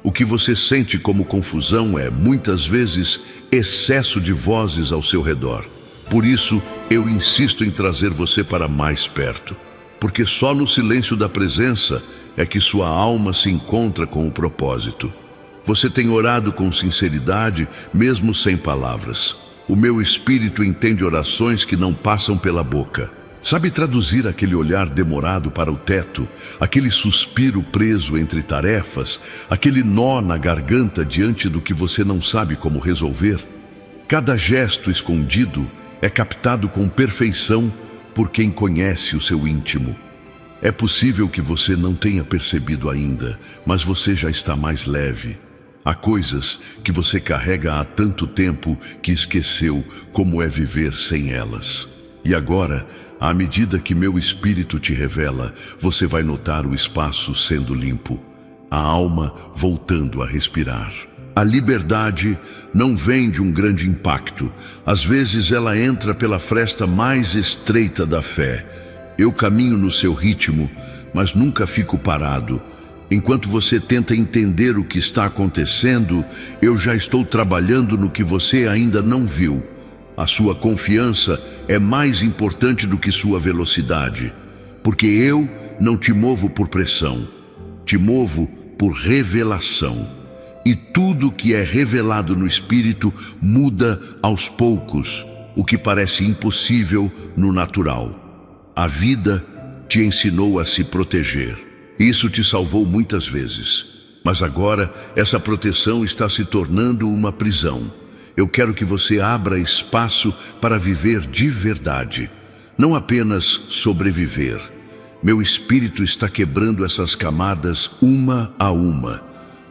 O que você sente como confusão é, muitas vezes, excesso de vozes ao seu redor. Por isso, eu insisto em trazer você para mais perto, porque só no silêncio da presença é que sua alma se encontra com o propósito. Você tem orado com sinceridade, mesmo sem palavras. O meu espírito entende orações que não passam pela boca. Sabe traduzir aquele olhar demorado para o teto, aquele suspiro preso entre tarefas, aquele nó na garganta diante do que você não sabe como resolver? Cada gesto escondido é captado com perfeição por quem conhece o seu íntimo. É possível que você não tenha percebido ainda, mas você já está mais leve. Há coisas que você carrega há tanto tempo que esqueceu como é viver sem elas. E agora, à medida que meu espírito te revela, você vai notar o espaço sendo limpo, a alma voltando a respirar. A liberdade não vem de um grande impacto. Às vezes ela entra pela fresta mais estreita da fé. Eu caminho no seu ritmo, mas nunca fico parado. Enquanto você tenta entender o que está acontecendo, eu já estou trabalhando no que você ainda não viu. A sua confiança é mais importante do que sua velocidade, porque eu não te movo por pressão, te movo por revelação. E tudo que é revelado no Espírito muda aos poucos, o que parece impossível no natural. A vida te ensinou a se proteger. Isso te salvou muitas vezes. Mas agora, essa proteção está se tornando uma prisão. Eu quero que você abra espaço para viver de verdade, não apenas sobreviver. Meu espírito está quebrando essas camadas uma a uma,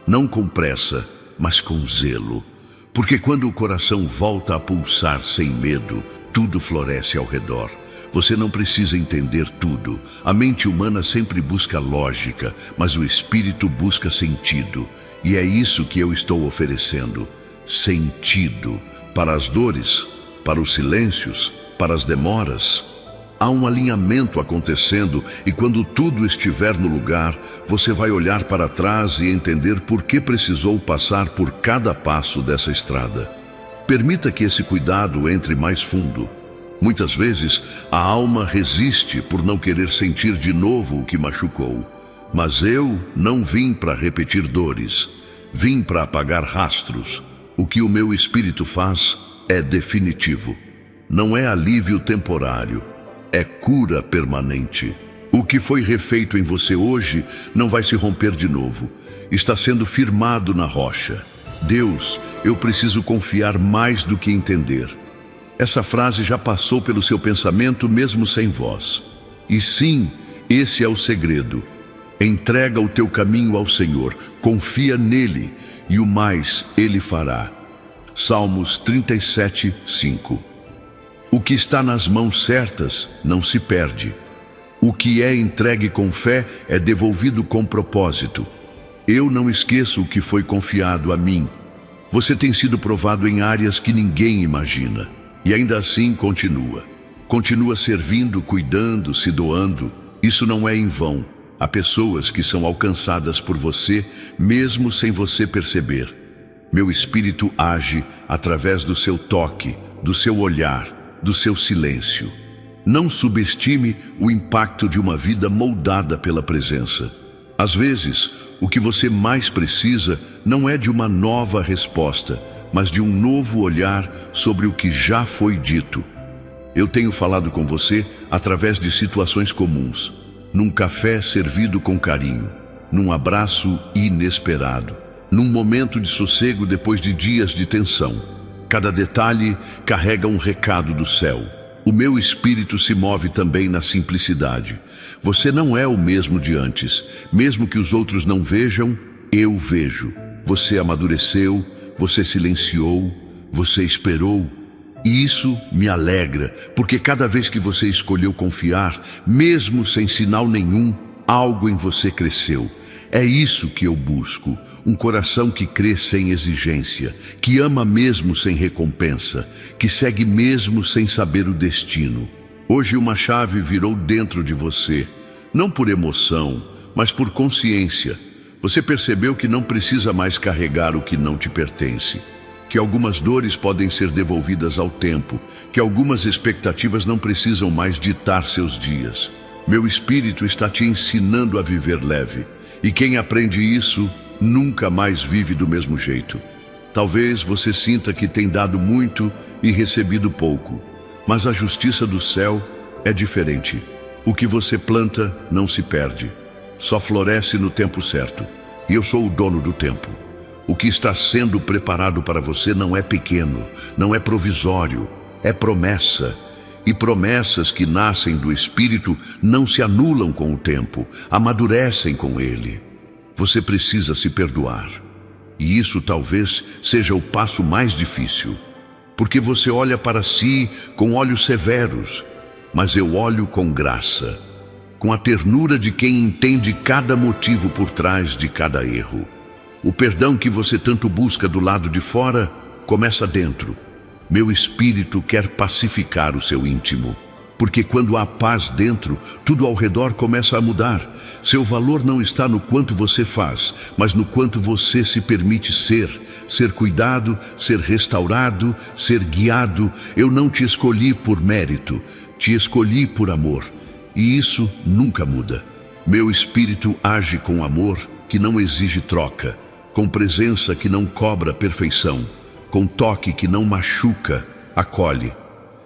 não com pressa, mas com zelo. Porque quando o coração volta a pulsar sem medo, tudo floresce ao redor. Você não precisa entender tudo. A mente humana sempre busca lógica, mas o espírito busca sentido. E é isso que eu estou oferecendo. Sentido. Para as dores, para os silêncios, para as demoras. Há um alinhamento acontecendo e quando tudo estiver no lugar, você vai olhar para trás e entender por que precisou passar por cada passo dessa estrada. Permita que esse cuidado entre mais fundo. Muitas vezes, a alma resiste por não querer sentir de novo o que machucou. Mas eu não vim para repetir dores, vim para apagar rastros. O que o meu espírito faz é definitivo. Não é alívio temporário. É cura permanente. O que foi refeito em você hoje não vai se romper de novo. Está sendo firmado na rocha. Deus, eu preciso confiar mais do que entender. Essa frase já passou pelo seu pensamento mesmo sem voz. E sim, esse é o segredo. Entrega o teu caminho ao Senhor, confia nele e o mais ele fará. Salmos 37, 5. O que está nas mãos certas não se perde. O que é entregue com fé é devolvido com propósito. Eu não esqueço o que foi confiado a mim. Você tem sido provado em áreas que ninguém imagina. E ainda assim continua. Continua servindo, cuidando, se doando. Isso não é em vão. Há pessoas que são alcançadas por você, mesmo sem você perceber. Meu espírito age através do seu toque, do seu olhar, do seu silêncio. Não subestime o impacto de uma vida moldada pela presença. Às vezes, o que você mais precisa não é de uma nova resposta, mas de um novo olhar sobre o que já foi dito. Eu tenho falado com você através de situações comuns, num café servido com carinho, num abraço inesperado, num momento de sossego depois de dias de tensão. Cada detalhe carrega um recado do céu. O meu espírito se move também na simplicidade. Você não é o mesmo de antes. Mesmo que os outros não vejam, eu vejo. Você amadureceu, você silenciou, você esperou. E isso me alegra, porque cada vez que você escolheu confiar, mesmo sem sinal nenhum, algo em você cresceu. É isso que eu busco, um coração que crê sem exigência, que ama mesmo sem recompensa, que segue mesmo sem saber o destino. Hoje uma chave virou dentro de você, não por emoção, mas por consciência. Você percebeu que não precisa mais carregar o que não te pertence, que algumas dores podem ser devolvidas ao tempo, que algumas expectativas não precisam mais ditar seus dias. Meu espírito está te ensinando a viver leve. E quem aprende isso, nunca mais vive do mesmo jeito. Talvez você sinta que tem dado muito e recebido pouco, mas a justiça do céu é diferente. O que você planta não se perde, só floresce no tempo certo. E eu sou o dono do tempo. O que está sendo preparado para você não é pequeno, não é provisório, é promessa. E promessas que nascem do Espírito não se anulam com o tempo, amadurecem com ele. Você precisa se perdoar. E isso talvez seja o passo mais difícil, porque você olha para si com olhos severos, mas eu olho com graça, com a ternura de quem entende cada motivo por trás de cada erro. O perdão que você tanto busca do lado de fora começa dentro. Meu espírito quer pacificar o seu íntimo, porque quando há paz dentro, tudo ao redor começa a mudar. Seu valor não está no quanto você faz, mas no quanto você se permite ser cuidado, ser restaurado, ser guiado. Eu não te escolhi por mérito, te escolhi por amor, e isso nunca muda. Meu espírito age com amor que não exige troca, com presença que não cobra perfeição, com toque que não machuca, acolhe.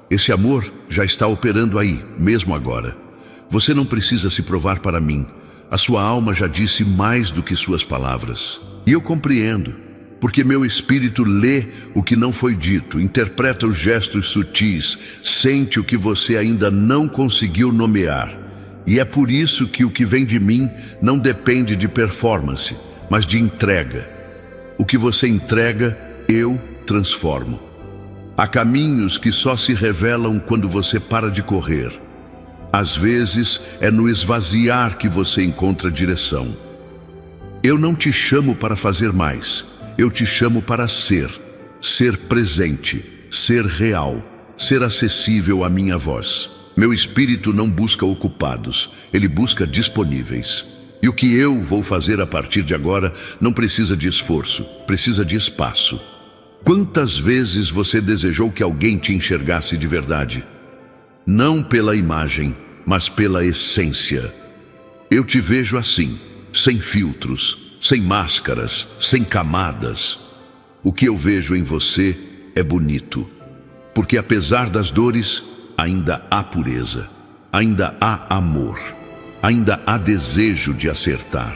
Esse amor já está operando aí, mesmo agora. Você não precisa se provar para mim. A sua alma já disse mais do que suas palavras. E eu compreendo, porque meu espírito lê o que não foi dito, interpreta os gestos sutis, sente o que você ainda não conseguiu nomear. E é por isso que o que vem de mim não depende de performance, mas de entrega. O que você entrega, eu transformo. Há caminhos que só se revelam quando você para de correr. Às vezes, é no esvaziar que você encontra direção. Eu não te chamo para fazer mais. Eu te chamo para ser presente, ser real, ser acessível à minha voz. Meu espírito não busca ocupados, ele busca disponíveis. E o que eu vou fazer a partir de agora não precisa de esforço, precisa de espaço. Quantas vezes você desejou que alguém te enxergasse de verdade? Não pela imagem, mas pela essência. Eu te vejo assim, sem filtros, sem máscaras, sem camadas. O que eu vejo em você é bonito, porque apesar das dores, ainda há pureza, ainda há amor, ainda há desejo de acertar.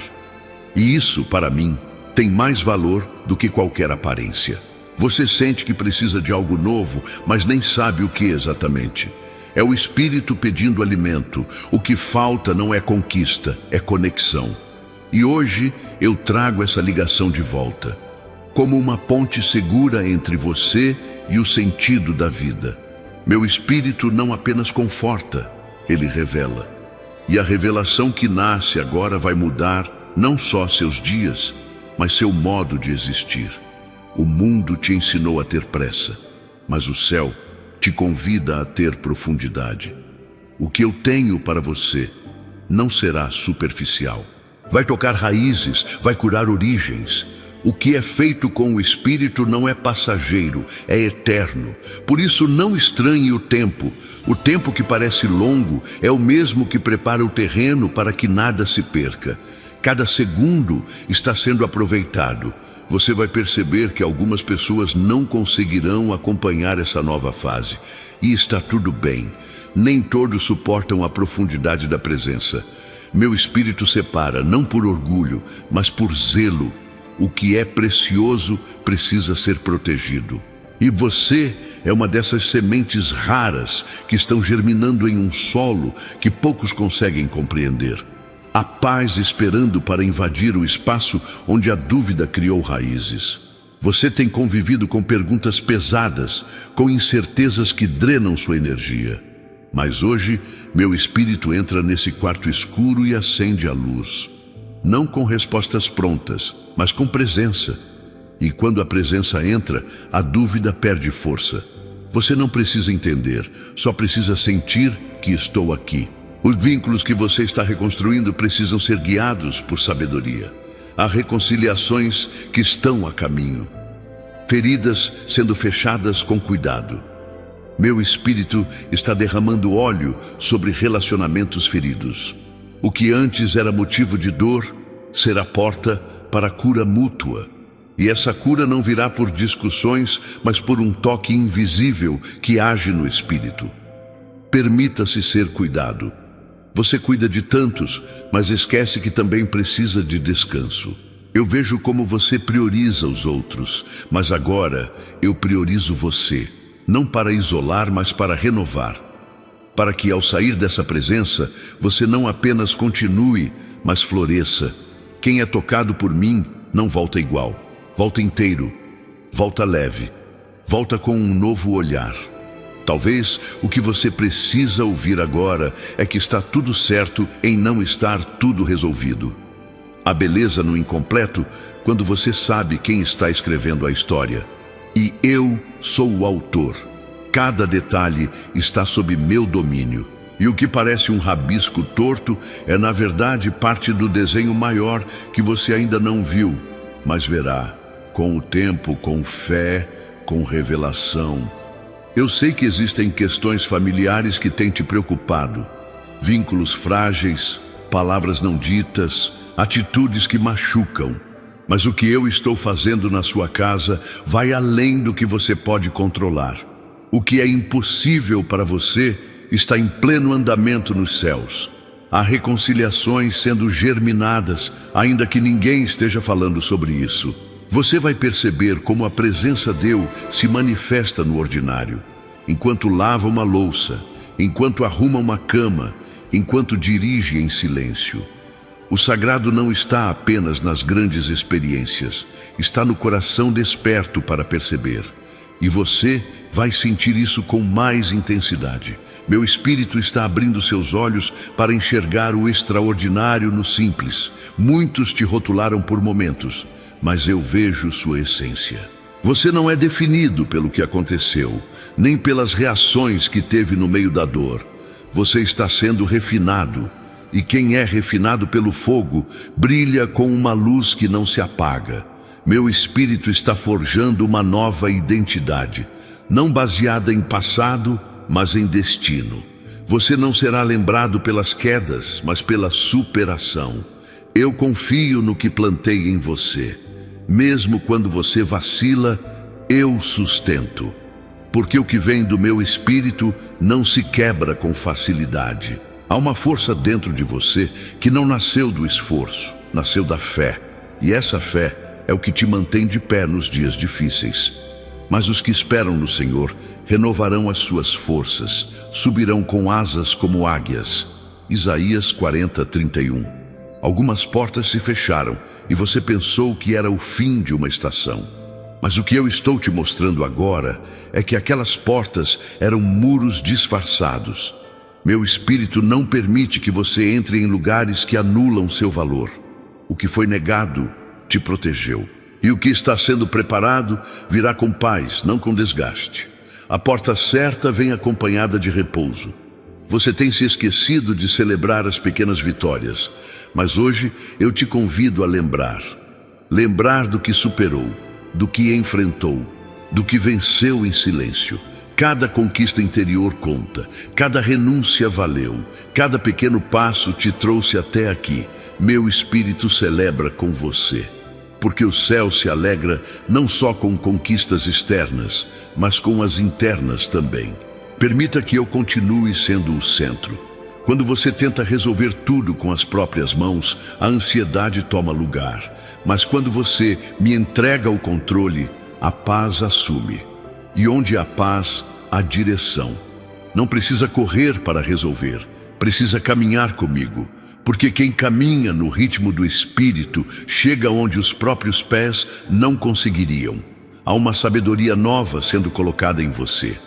E isso, para mim, tem mais valor do que qualquer aparência. Você sente que precisa de algo novo, mas nem sabe o que exatamente. É o espírito pedindo alimento. O que falta não é conquista, é conexão. E hoje eu trago essa ligação de volta, como uma ponte segura entre você e o sentido da vida. Meu espírito não apenas conforta, ele revela. E a revelação que nasce agora vai mudar não só seus dias, mas seu modo de existir. O mundo te ensinou a ter pressa, mas o céu te convida a ter profundidade. O que eu tenho para você não será superficial. Vai tocar raízes, vai curar origens. O que é feito com o Espírito não é passageiro, é eterno. Por isso não estranhe o tempo. O tempo que parece longo é o mesmo que prepara o terreno para que nada se perca. Cada segundo está sendo aproveitado. Você vai perceber que algumas pessoas não conseguirão acompanhar essa nova fase. E está tudo bem. Nem todos suportam a profundidade da presença. Meu espírito separa, não por orgulho, mas por zelo. O que é precioso precisa ser protegido. E você é uma dessas sementes raras que estão germinando em um solo que poucos conseguem compreender. A paz esperando para invadir o espaço onde a dúvida criou raízes. Você tem convivido com perguntas pesadas, com incertezas que drenam sua energia. Mas hoje, meu espírito entra nesse quarto escuro e acende a luz. Não com respostas prontas, mas com presença. E quando a presença entra, a dúvida perde força. Você não precisa entender, só precisa sentir que estou aqui. Os vínculos que você está reconstruindo precisam ser guiados por sabedoria. Há reconciliações que estão a caminho. Feridas sendo fechadas com cuidado. Meu espírito está derramando óleo sobre relacionamentos feridos. O que antes era motivo de dor, será porta para a cura mútua. E essa cura não virá por discussões, mas por um toque invisível que age no espírito. Permita-se ser cuidado. Você cuida de tantos, mas esquece que também precisa de descanso. Eu vejo como você prioriza os outros, mas agora eu priorizo você. Não para isolar, mas para renovar. Para que ao sair dessa presença, você não apenas continue, mas floresça. Quem é tocado por mim não volta igual. Volta inteiro, volta leve, volta com um novo olhar. Talvez o que você precisa ouvir agora é que está tudo certo em não estar tudo resolvido. A beleza no incompleto quando você sabe quem está escrevendo a história. E eu sou o autor. Cada detalhe está sob meu domínio. E o que parece um rabisco torto é na verdade parte do desenho maior que você ainda não viu, mas verá. Com o tempo, com fé, com revelação. Eu sei que existem questões familiares que têm te preocupado. Vínculos frágeis, palavras não ditas, atitudes que machucam. Mas o que eu estou fazendo na sua casa vai além do que você pode controlar. O que é impossível para você está em pleno andamento nos céus. Há reconciliações sendo germinadas, ainda que ninguém esteja falando sobre isso. Você vai perceber como a presença dele se manifesta no ordinário. Enquanto lava uma louça, enquanto arruma uma cama, enquanto dirige em silêncio. O sagrado não está apenas nas grandes experiências, está no coração desperto para perceber. E você vai sentir isso com mais intensidade. Meu espírito está abrindo seus olhos para enxergar o extraordinário no simples. Muitos te rotularam por momentos, mas eu vejo sua essência. Você não é definido pelo que aconteceu, nem pelas reações que teve no meio da dor. Você está sendo refinado, e quem é refinado pelo fogo brilha com uma luz que não se apaga. Meu espírito está forjando uma nova identidade, não baseada em passado, mas em destino. Você não será lembrado pelas quedas, mas pela superação. Eu confio no que plantei em você. Mesmo quando você vacila, eu sustento. Porque o que vem do meu espírito não se quebra com facilidade. Há uma força dentro de você que não nasceu do esforço, nasceu da fé. E essa fé é o que te mantém de pé nos dias difíceis. Mas os que esperam no Senhor renovarão as suas forças, subirão com asas como águias. Isaías 40:31. Algumas portas se fecharam e você pensou que era o fim de uma estação. Mas o que eu estou te mostrando agora é que aquelas portas eram muros disfarçados. Meu espírito não permite que você entre em lugares que anulam seu valor. O que foi negado te protegeu. E o que está sendo preparado virá com paz, não com desgaste. A porta certa vem acompanhada de repouso. Você tem se esquecido de celebrar as pequenas vitórias, mas hoje eu te convido a lembrar. Lembrar do que superou, do que enfrentou, do que venceu em silêncio. Cada conquista interior conta, cada renúncia valeu, cada pequeno passo te trouxe até aqui. Meu espírito celebra com você. Porque o céu se alegra não só com conquistas externas, mas com as internas também. Permita que eu continue sendo o centro. Quando você tenta resolver tudo com as próprias mãos, a ansiedade toma lugar. Mas quando você me entrega o controle, a paz assume. E onde há paz, há direção. Não precisa correr para resolver, precisa caminhar comigo. Porque quem caminha no ritmo do Espírito chega onde os próprios pés não conseguiriam. Há uma sabedoria nova sendo colocada em você.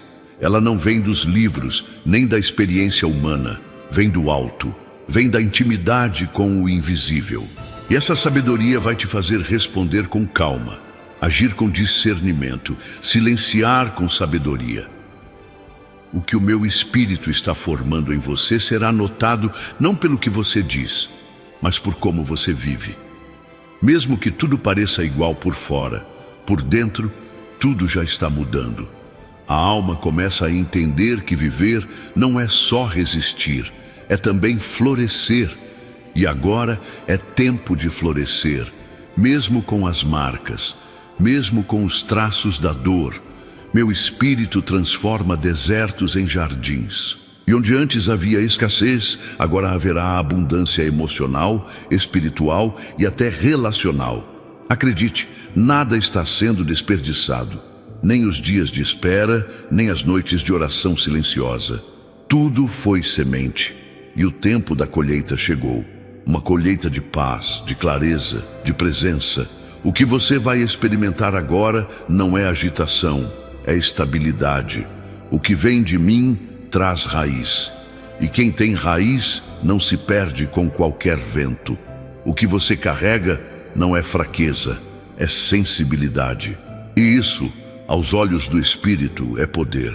Ela não vem dos livros, nem da experiência humana. Vem do alto, vem da intimidade com o invisível. E essa sabedoria vai te fazer responder com calma, agir com discernimento, silenciar com sabedoria. O que o meu espírito está formando em você será notado não pelo que você diz, mas por como você vive. Mesmo que tudo pareça igual por fora, por dentro, tudo já está mudando. A alma começa a entender que viver não é só resistir, é também florescer. E agora é tempo de florescer, mesmo com as marcas, mesmo com os traços da dor. Meu espírito transforma desertos em jardins. E onde antes havia escassez, agora haverá abundância emocional, espiritual e até relacional. Acredite, nada está sendo desperdiçado. Nem os dias de espera, nem as noites de oração silenciosa. Tudo foi semente, e o tempo da colheita chegou. Uma colheita de paz, de clareza, de presença. O que você vai experimentar agora não é agitação, é estabilidade. O que vem de mim traz raiz. E quem tem raiz não se perde com qualquer vento. O que você carrega não é fraqueza, é sensibilidade. E isso, aos olhos do Espírito, é poder.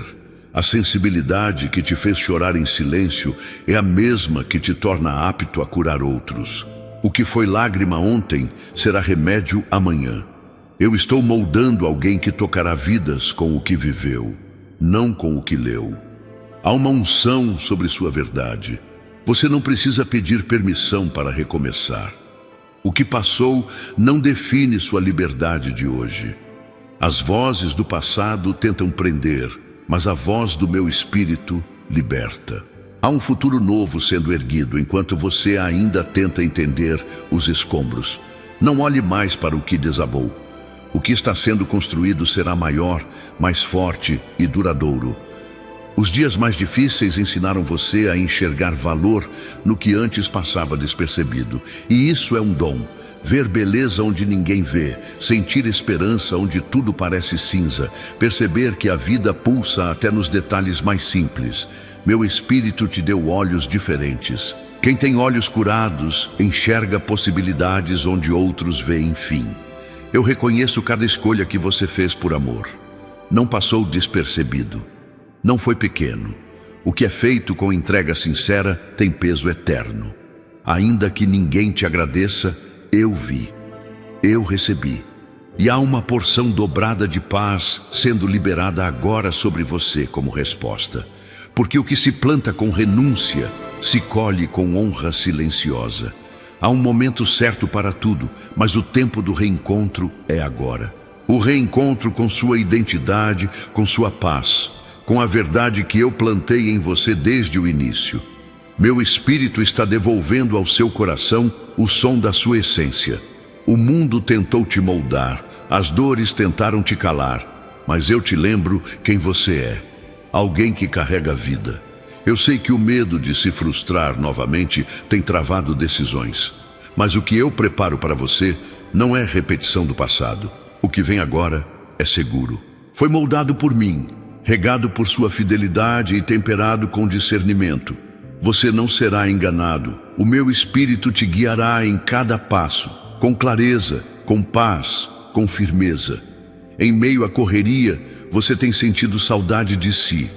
A sensibilidade que te fez chorar em silêncio é a mesma que te torna apto a curar outros. O que foi lágrima ontem será remédio amanhã. Eu estou moldando alguém que tocará vidas com o que viveu, não com o que leu. Há uma unção sobre sua verdade. Você não precisa pedir permissão para recomeçar. O que passou não define sua liberdade de hoje. As vozes do passado tentam prender, mas a voz do meu espírito liberta. Há um futuro novo sendo erguido enquanto você ainda tenta entender os escombros. Não olhe mais para o que desabou. O que está sendo construído será maior, mais forte e duradouro. Os dias mais difíceis ensinaram você a enxergar valor no que antes passava despercebido. E isso é um dom. Ver beleza onde ninguém vê, sentir esperança onde tudo parece cinza, perceber que a vida pulsa até nos detalhes mais simples. Meu espírito te deu olhos diferentes. Quem tem olhos curados enxerga possibilidades onde outros veem fim. Eu reconheço cada escolha que você fez por amor. Não passou despercebido. Não foi pequeno. O que é feito com entrega sincera tem peso eterno. Ainda que ninguém te agradeça, eu vi. Eu recebi. E há uma porção dobrada de paz sendo liberada agora sobre você como resposta. Porque o que se planta com renúncia, se colhe com honra silenciosa. Há um momento certo para tudo, mas o tempo do reencontro é agora. O reencontro com sua identidade, com sua paz, com a verdade que eu plantei em você desde o início. Meu espírito está devolvendo ao seu coração o som da sua essência. O mundo tentou te moldar, as dores tentaram te calar, mas eu te lembro quem você é. Alguém que carrega a vida. Eu sei que o medo de se frustrar novamente tem travado decisões. Mas o que eu preparo para você não é repetição do passado. O que vem agora é seguro. Foi moldado por mim, regado por sua fidelidade e temperado com discernimento. Você não será enganado. O meu espírito te guiará em cada passo, com clareza, com paz, com firmeza. Em meio à correria, você tem sentido saudade de si.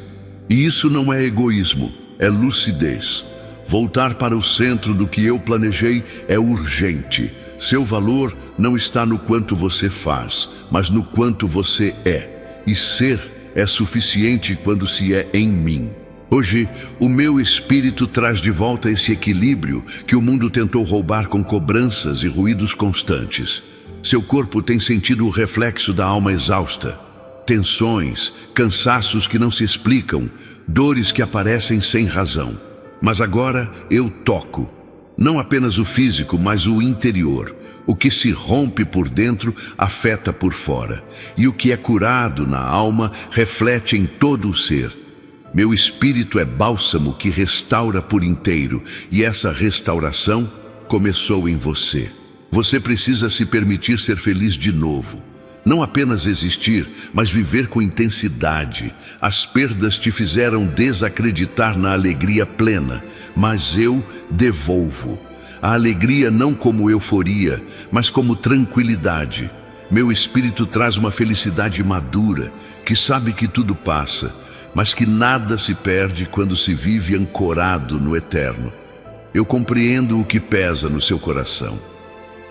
E isso não é egoísmo, é lucidez. Voltar para o centro do que eu planejei é urgente. Seu valor não está no quanto você faz, mas no quanto você é. E ser é suficiente quando se é em mim. Hoje, o meu espírito traz de volta esse equilíbrio que o mundo tentou roubar com cobranças e ruídos constantes. Seu corpo tem sentido o reflexo da alma exausta. Tensões, cansaços que não se explicam, dores que aparecem sem razão. Mas agora eu toco, não apenas o físico, mas o interior. O que se rompe por dentro afeta por fora, e o que é curado na alma reflete em todo o ser. Meu espírito é bálsamo que restaura por inteiro, e essa restauração começou em você. Você precisa se permitir ser feliz de novo. Não apenas existir, mas viver com intensidade. As perdas te fizeram desacreditar na alegria plena, mas eu devolvo. A alegria não como euforia, mas como tranquilidade. Meu espírito traz uma felicidade madura, que sabe que tudo passa, mas que nada se perde quando se vive ancorado no eterno. Eu compreendo o que pesa no seu coração.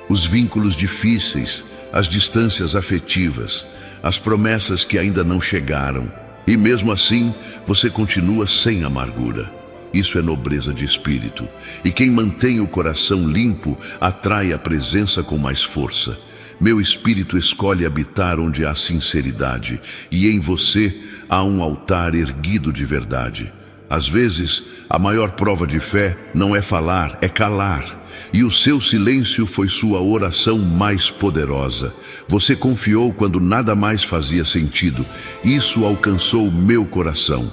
Os vínculos difíceis, as distâncias afetivas, as promessas que ainda não chegaram. E mesmo assim, você continua sem amargura. Isso é nobreza de espírito. E quem mantém o coração limpo atrai a presença com mais força. Meu espírito escolhe habitar onde há sinceridade, e em você há um altar erguido de verdade. Às vezes, a maior prova de fé não é falar, é calar. E o seu silêncio foi sua oração mais poderosa. Você confiou quando nada mais fazia sentido. Isso alcançou meu coração.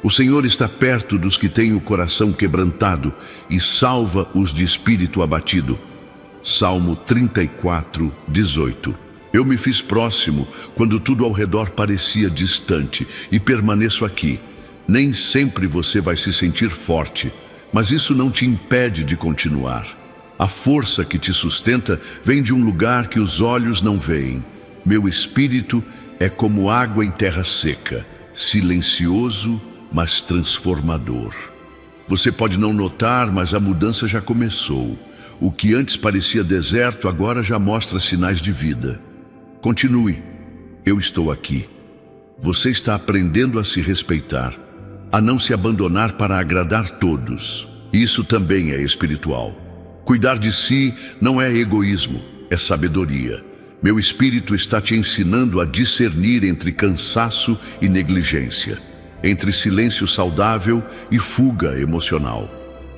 O Senhor está perto dos que têm o coração quebrantado e salva os de espírito abatido. Salmo 34, 18. Eu me fiz próximo quando tudo ao redor parecia distante e permaneço aqui. Nem sempre você vai se sentir forte, mas isso não te impede de continuar. A força que te sustenta vem de um lugar que os olhos não veem. Meu espírito é como água em terra seca, silencioso, mas transformador. Você pode não notar, mas a mudança já começou. O que antes parecia deserto agora já mostra sinais de vida. Continue. Eu estou aqui. Você está aprendendo a se respeitar, a não se abandonar para agradar todos. Isso também é espiritual. Cuidar de si não é egoísmo, é sabedoria. Meu espírito está te ensinando a discernir entre cansaço e negligência. entre silêncio saudável e fuga emocional.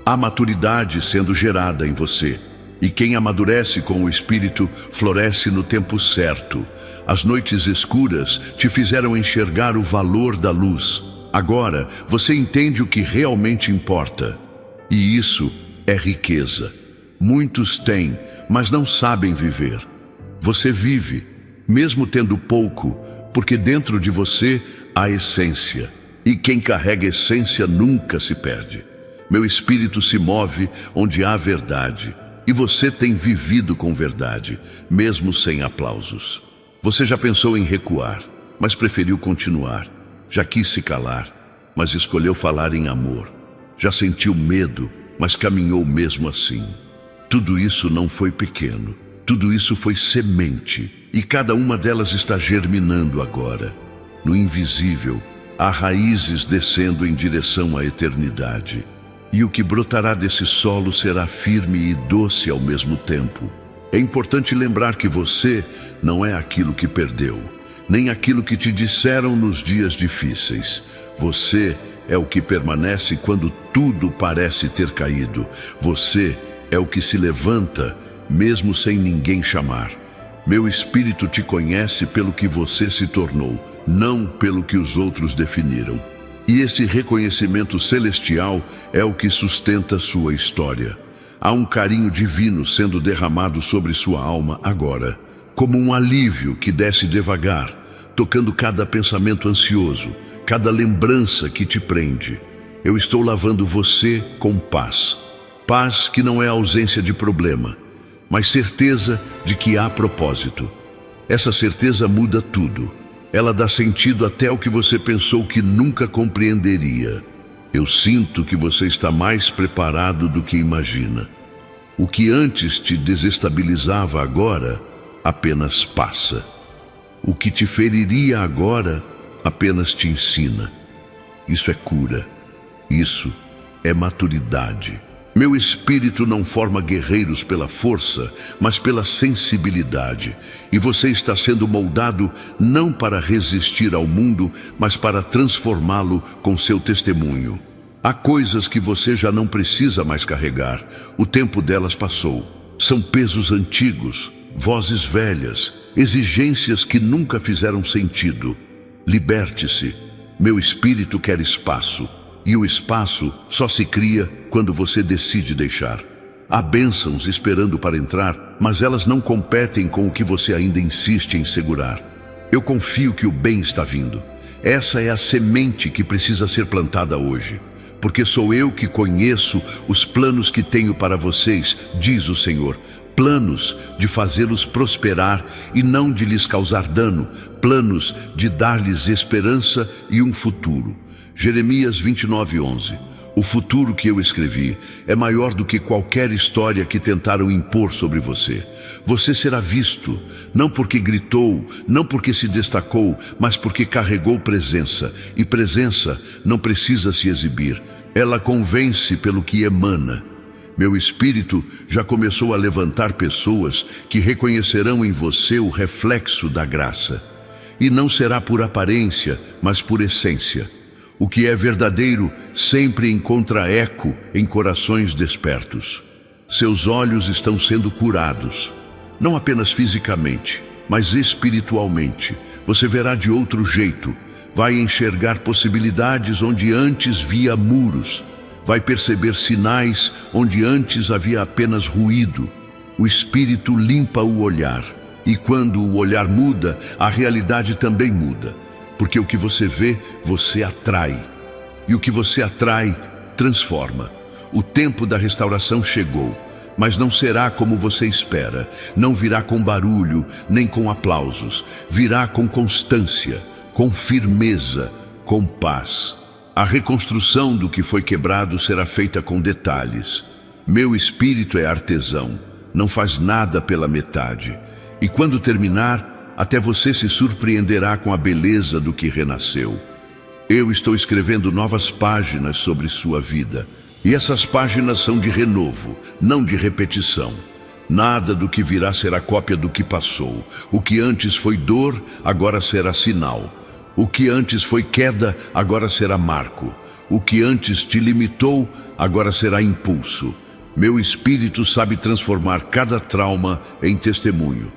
Há maturidade sendo gerada em você. E quem amadurece com o Espírito floresce no tempo certo. As noites escuras te fizeram enxergar o valor da luz. Agora você entende o que realmente importa. E isso é riqueza. Muitos têm, mas não sabem viver. Você vive, mesmo tendo pouco, porque dentro de você há essência. E quem carrega essência nunca se perde. Meu espírito se move onde há verdade. E você tem vivido com verdade, mesmo sem aplausos. Você já pensou em recuar, mas preferiu continuar. Já quis se calar, mas escolheu falar em amor. Já sentiu medo, mas caminhou mesmo assim. Tudo isso não foi pequeno. Tudo isso foi semente. E cada uma delas está germinando agora. No invisível, há raízes descendo em direção à eternidade. E o que brotará desse solo será firme e doce ao mesmo tempo. É importante lembrar que você não é aquilo que perdeu, nem aquilo que te disseram nos dias difíceis. Você é o que permanece quando tudo parece ter caído. Você é o que se levanta, mesmo sem ninguém chamar. Meu espírito te conhece pelo que você se tornou, não pelo que os outros definiram. E esse reconhecimento celestial é o que sustenta sua história. Há um carinho divino sendo derramado sobre sua alma agora, como um alívio que desce devagar, tocando cada pensamento ansioso, cada lembrança que te prende. Eu estou lavando você com paz. Paz que não é ausência de problema, mas certeza de que há propósito. Essa certeza muda tudo. Ela dá sentido até ao que você pensou que nunca compreenderia. Eu sinto que você está mais preparado do que imagina. O que antes te desestabilizava agora, apenas passa. O que te feriria agora, apenas te ensina. Isso é cura. Isso é maturidade. Meu espírito não forma guerreiros pela força, mas pela sensibilidade. E você está sendo moldado não para resistir ao mundo, mas para transformá-lo com seu testemunho. Há coisas que você já não precisa mais carregar. O tempo delas passou. São pesos antigos, vozes velhas, exigências que nunca fizeram sentido. Liberte-se. Meu espírito quer espaço. E o espaço só se cria quando você decide deixar. Há bênçãos esperando para entrar, mas elas não competem com o que você ainda insiste em segurar. Eu confio que o bem está vindo. Essa é a semente que precisa ser plantada hoje. Porque sou eu que conheço os planos que tenho para vocês, diz o Senhor. Planos de fazê-los prosperar e não de lhes causar dano. Planos de dar-lhes esperança e um futuro. Jeremias 29:11. O futuro que eu escrevi é maior do que qualquer história que tentaram impor sobre você. Você será visto, não porque gritou, não porque se destacou, mas porque carregou presença. E presença não precisa se exibir. Ela convence pelo que emana. Meu espírito já começou a levantar pessoas que reconhecerão em você o reflexo da graça. E não será por aparência, mas por essência. O que é verdadeiro sempre encontra eco em corações despertos. Seus olhos estão sendo curados, não apenas fisicamente, mas espiritualmente. Você verá de outro jeito, vai enxergar possibilidades onde antes via muros, vai perceber sinais onde antes havia apenas ruído. O Espírito limpa o olhar, e quando o olhar muda, a realidade também muda. Porque o que você vê, você atrai. E o que você atrai, transforma. O tempo da restauração chegou, mas não será como você espera. Não virá com barulho, nem com aplausos. Virá com constância, com firmeza, com paz. A reconstrução do que foi quebrado será feita com detalhes. Meu espírito é artesão, não faz nada pela metade. E quando terminar, até você se surpreenderá com a beleza do que renasceu. Eu estou escrevendo novas páginas sobre sua vida. E essas páginas são de renovo, não de repetição. Nada do que virá será cópia do que passou. O que antes foi dor, agora será sinal. O que antes foi queda, agora será marco. O que antes te limitou, agora será impulso. Meu espírito sabe transformar cada trauma em testemunho.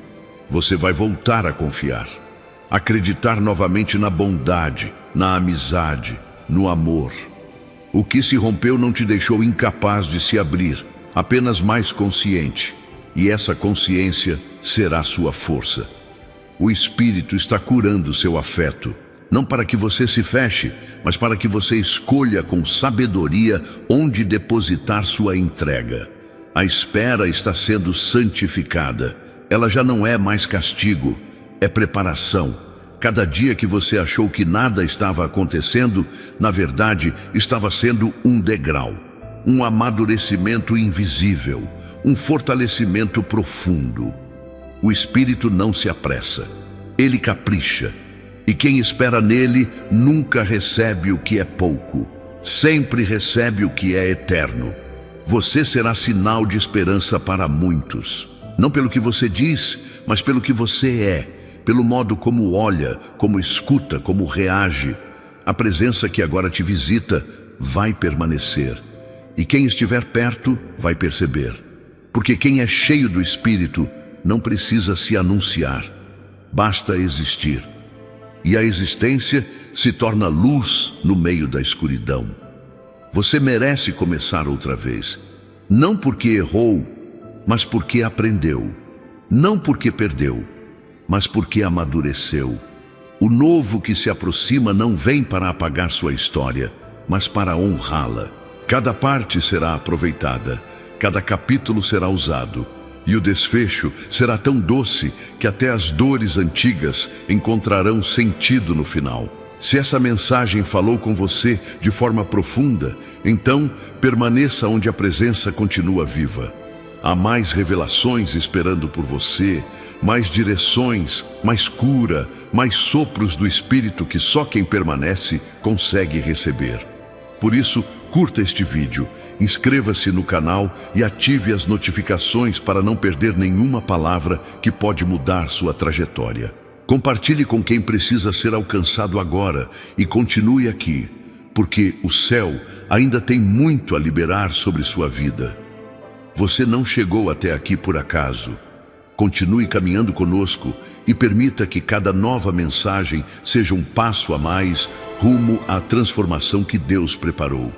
Você vai voltar a confiar, acreditar novamente na bondade, na amizade, no amor. O que se rompeu não te deixou incapaz de se abrir, apenas mais consciente. E essa consciência será sua força. O Espírito está curando seu afeto, não para que você se feche, mas para que você escolha com sabedoria onde depositar sua entrega. A espera está sendo santificada. Ela já não é mais castigo, é preparação. Cada dia que você achou que nada estava acontecendo, na verdade, estava sendo um degrau. Um amadurecimento invisível, um fortalecimento profundo. O Espírito não se apressa, ele capricha. E quem espera nele nunca recebe o que é pouco, sempre recebe o que é eterno. Você será sinal de esperança para muitos, não pelo que você diz, mas pelo que você é, pelo modo como olha, como escuta, como reage. A presença que agora te visita vai permanecer. E quem estiver perto vai perceber. Porque quem é cheio do Espírito não precisa se anunciar. Basta existir. E a existência se torna luz no meio da escuridão. Você merece começar outra vez. Não porque errou, mas porque aprendeu. Não porque perdeu, mas porque amadureceu. O novo que se aproxima não vem para apagar sua história, mas para honrá-la. Cada parte será aproveitada, cada capítulo será usado, e o desfecho será tão doce que até as dores antigas encontrarão sentido no final. Se essa mensagem falou com você de forma profunda, então permaneça onde a presença continua viva. Há mais revelações esperando por você, mais direções, mais cura, mais sopros do Espírito que só quem permanece consegue receber. Por isso, curta este vídeo, inscreva-se no canal e ative as notificações para não perder nenhuma palavra que pode mudar sua trajetória. Compartilhe com quem precisa ser alcançado agora e continue aqui, porque o céu ainda tem muito a liberar sobre sua vida. Você não chegou até aqui por acaso. Continue caminhando conosco e permita que cada nova mensagem seja um passo a mais rumo à transformação que Deus preparou.